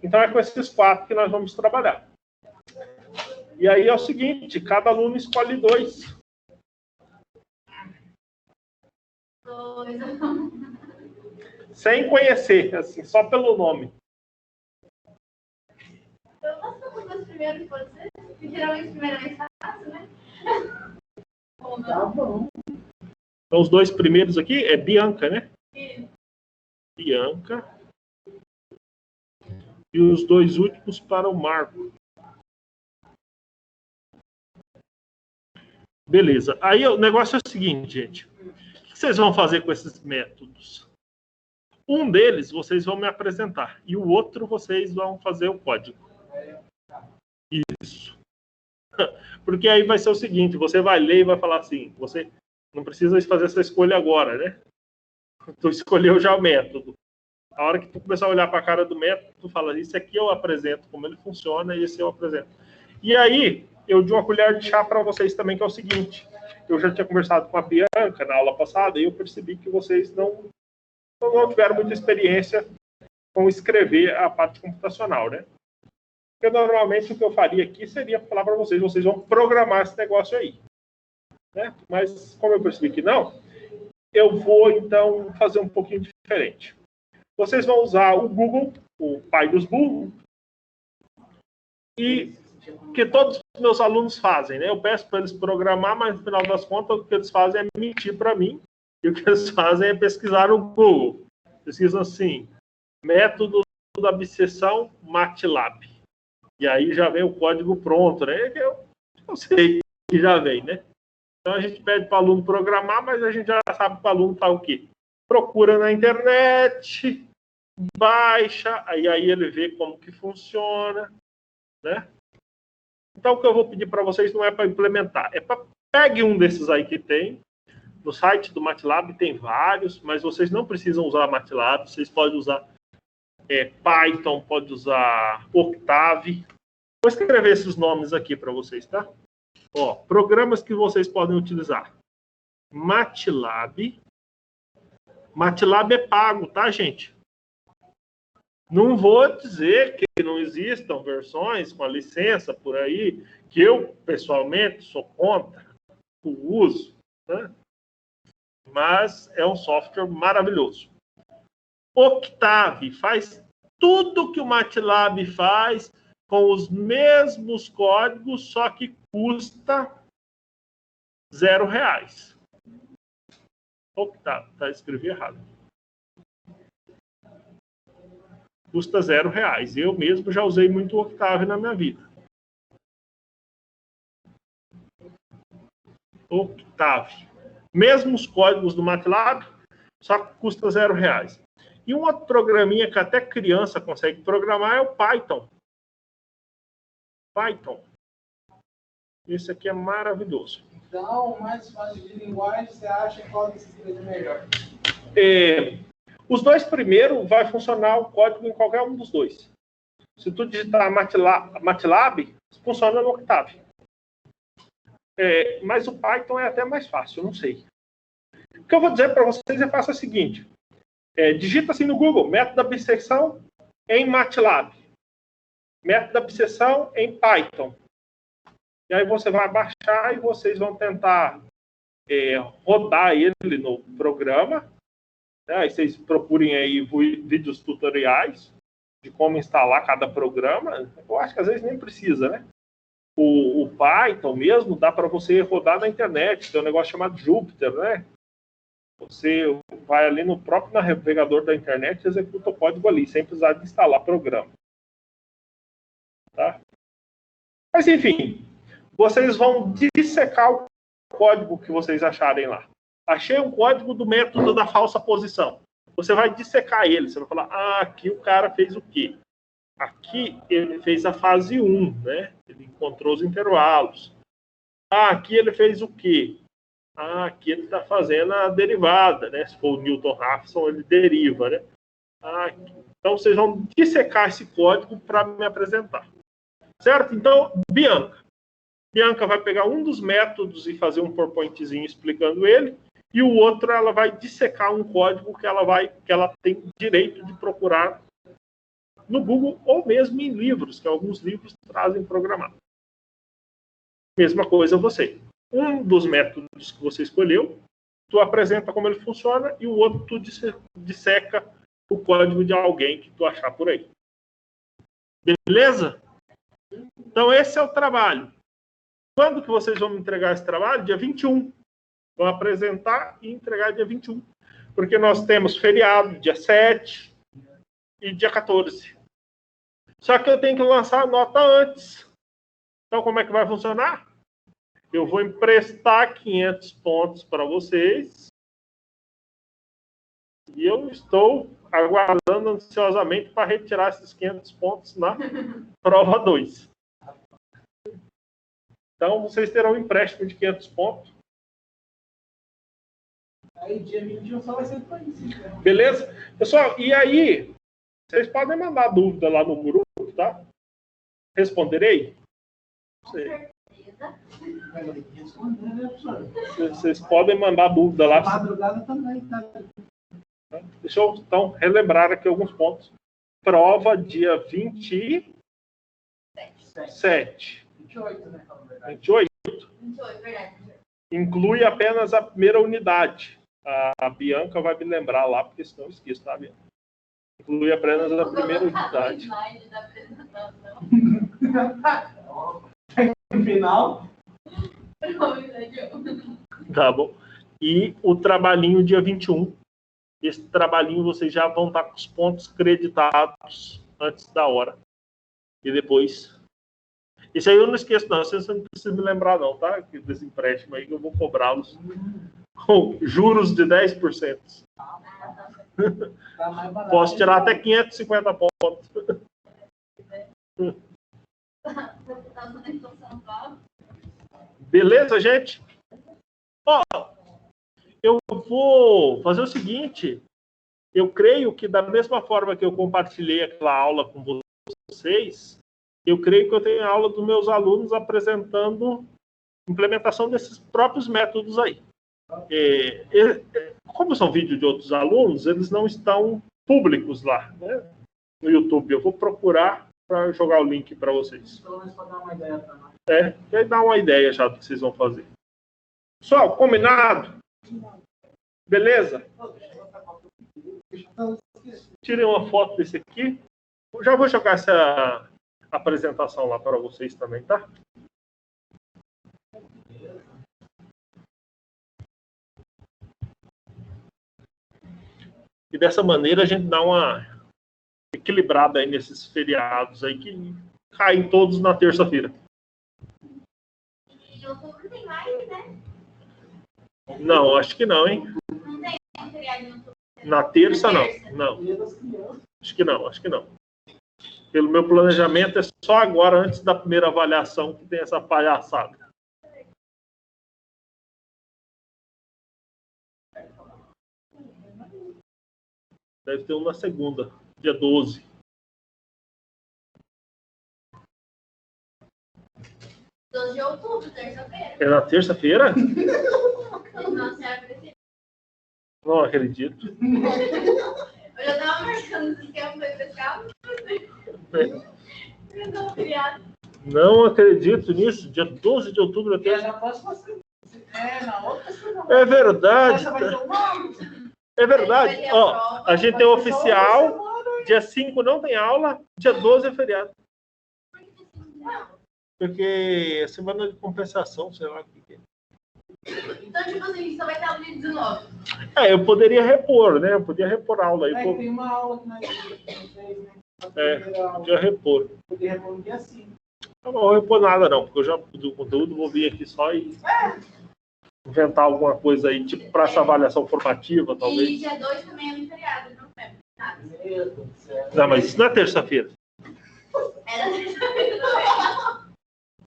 Então, é com esses 4 que nós vamos trabalhar. E aí é o seguinte, cada aluno escolhe 2. 2. Sem conhecer, assim, só pelo nome. Eu posso fazer os 2 primeiros, pode ser? Porque geralmente o primeiro é mais fácil, né? Ou não? Tá bom. Então, os 2 primeiros aqui é Bianca, né? Isso. Bianca. E os 2 últimos para o Marco. Beleza. Aí o negócio é o seguinte, gente. O que vocês vão fazer com esses métodos? Um deles vocês vão me apresentar. E o outro vocês vão fazer o código. Isso. Porque aí vai ser o seguinte, você vai ler e vai falar assim, você não precisa fazer essa escolha agora, né? Tu escolheu já o método. A hora que tu começar a olhar para a cara do método, tu fala, isso aqui eu apresento como ele funciona e esse eu apresento. E aí, eu dou uma colher de chá para vocês também, que é o seguinte, eu já tinha conversado com a Bianca na aula passada e eu percebi que vocês não tiveram muita experiência com escrever a parte computacional, né? Porque normalmente o que eu faria aqui seria falar para vocês, vocês vão programar esse negócio aí. Né? Mas como eu percebi que não, eu vou então fazer um pouquinho diferente. Vocês vão usar o Google, o pai dos burros, e que todos os meus alunos fazem, né? Eu peço para eles programar, mas no final das contas o que eles fazem é mentir para mim, e o que eles fazem é pesquisar no Google. Pesquisam assim, método da abscissão MATLAB. E aí já vem o código pronto, né? Eu sei que já vem, né? Então a gente pede para o aluno programar, mas a gente já sabe que o aluno está o quê? Procura na internet, baixa, aí ele vê como que funciona, né? Então o que eu vou pedir para vocês não é para implementar, é para pegue um desses aí que tem. No site do MATLAB tem vários, mas vocês não precisam usar MATLAB, vocês podem usar Python, pode usar Octave. Vou escrever esses nomes aqui para vocês, tá? Ó, programas que vocês podem utilizar. MATLAB. MATLAB é pago, tá, gente? Não vou dizer que não existam versões com a licença por aí, que eu, pessoalmente, sou contra o uso, né? Mas é um software maravilhoso. Octave faz tudo que o MATLAB faz com os mesmos códigos, só que custa R$0. Octave, tá, escrevi errado. Custa R$0. Eu mesmo já usei muito Octave na minha vida. Octave. Mesmos códigos do MATLAB, só que custa R$0. E um outro programinha que até criança consegue programar é o Python. Python. Esse aqui é maravilhoso. Então, o mais fácil de linguagem, você acha qual desses três é melhor? Os 2 primeiros vai funcionar o código em qualquer um dos 2. Se tu digitar MATLAB, funciona no Octave. Mas o Python é até mais fácil, eu não sei. O que eu vou dizer para vocês é faça o seguinte. Digita assim no Google, método da abscissão em MATLAB. Método da abscissão em Python. E aí você vai baixar e vocês vão tentar rodar ele no programa. Né? Aí vocês procurem aí vídeos tutoriais de como instalar cada programa. Eu acho que às vezes nem precisa, né? O Python mesmo dá para você rodar na internet. Tem um negócio chamado Jupyter, né? Você vai ali no próprio navegador da internet e executa o código ali, sem precisar de instalar programa. Tá? Mas, enfim, vocês vão dissecar o código que vocês acharem lá. Achei um código do método da falsa posição. Você vai dissecar ele. Você vai falar, aqui o cara fez o quê? Aqui ele fez a fase 1, né? Ele encontrou os intervalos. Aqui ele fez o quê? Aqui ele está fazendo a derivada, né? Se for o Newton-Raphson, ele deriva, né? Então, vocês vão dissecar esse código para me apresentar. Certo? Então, Bianca vai pegar um dos métodos e fazer um PowerPointzinho explicando ele, e o outro ela vai dissecar um código que ela tem direito de procurar no Google ou mesmo em livros, que alguns livros trazem programado. Mesma coisa você. Um dos métodos que você escolheu, tu apresenta como ele funciona e o outro tu disseca o código de alguém que tu achar por aí. Beleza? Então esse é o trabalho. Quando que vocês vão me entregar esse trabalho? Dia 21. Vão apresentar e entregar dia 21. Porque nós temos feriado dia 7 e dia 14. Só que eu tenho que lançar a nota antes. Então como é que vai funcionar? Eu vou emprestar 500 pontos para vocês. E eu estou aguardando ansiosamente para retirar esses 500 pontos na prova 2. Então, vocês terão um empréstimo de 500 pontos. Aí, dia 21 só vai ser para isso. Então. Beleza? Pessoal, e aí, vocês podem mandar dúvida lá no grupo, tá? Responderei? Sei. Vocês podem mandar dúvida lá. Madrugada também, tá? Deixa eu, então, relembrar aqui alguns pontos. Prova dia 27. 28, né? 28. 28, verdade. Inclui apenas a primeira unidade. A Bianca vai me lembrar lá, porque senão eu esqueço, tá, Bianca? Inclui apenas a primeira unidade. No final. Tá bom. E o trabalhinho dia 21. Esse trabalhinho vocês já vão estar com os pontos creditados antes da hora. E depois... Isso aí eu não esqueço, não. Vocês não precisam me lembrar, não, tá? Desse empréstimo aí que eu vou cobrá-los com juros de 10%. Tá mais barato. Posso tirar até 550 pontos. Beleza, gente? Ó, eu vou fazer o seguinte. Eu creio que da mesma forma que eu compartilhei aquela aula com vocês, eu creio que eu tenho aula dos meus alunos apresentando implementação desses próprios métodos aí. Como são vídeos de outros alunos, eles não estão públicos lá, né, no YouTube. Eu vou procurar para jogar o link para vocês. Pelo menos para dar uma ideia para nós. E aí dá uma ideia já do que vocês vão fazer. Pessoal, combinado? Beleza? Tirem uma foto desse aqui. Já vou jogar essa apresentação lá para vocês também, tá? E dessa maneira a gente dá uma equilibrada aí nesses feriados aí que caem todos na terça-feira. Em outubro tem mais, né? Não, acho que não, hein? Não tem um feriado em outubro. Na terça, não. Acho que não. Pelo meu planejamento, é só agora, antes da primeira avaliação, que tem essa palhaçada. Deve ter um na segunda, dia 12. De outubro, terça-feira. É na terça-feira? Nossa, é. Não acredito. Eu já tava marcando esse esquema para pescar. Não acredito nisso. Dia 12 de outubro. Eu já posso fazer. Na outra semana. É verdade. É verdade. Ó, a gente tem o oficial. Dia 5 não tem aula. Dia 12 é feriado. Porque é semana de compensação, sei lá o que é. Então, tipo assim, só vai ter aula de 19. Eu poderia repor, né? Eu podia repor a aula aí. Tem uma aula que nós fez, né? Podia repor. Podia repor no dia 5. Eu não vou repor nada, não, porque eu já do conteúdo vou vir aqui só e inventar alguma coisa aí, tipo para essa avaliação formativa, talvez. E dia 2 também é no feriado, não é nada. Não, mas isso não é terça-feira. É na terça-feira.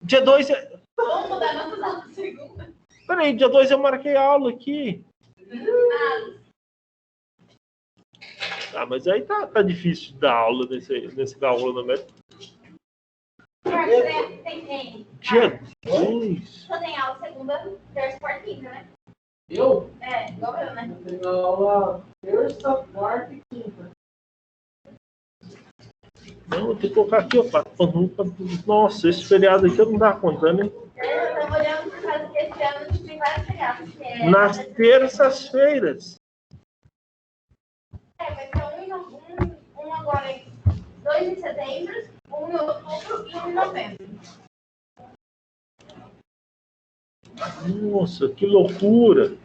Dia 2 é. Vamos mudar nossas aulas segunda. Peraí, dia 2 eu marquei a aula aqui. Mas aí tá difícil de dar aula nesse galvanômetro. Tem. Dia 2. Só tem aula segunda, terça, quarta e quinta, né? Eu? Igual eu, né? Eu tenho aula terça, quarta e quinta. Não, vou ter que colocar aqui, ó. Nossa, esse feriado aqui eu não dá conta, né? Eu estava olhando por causa que esse ano a gente tem vários feriados. Nas terças-feiras. Vai ter um agora em 2 de setembro, um em outubro e um em novembro. Nossa, que loucura!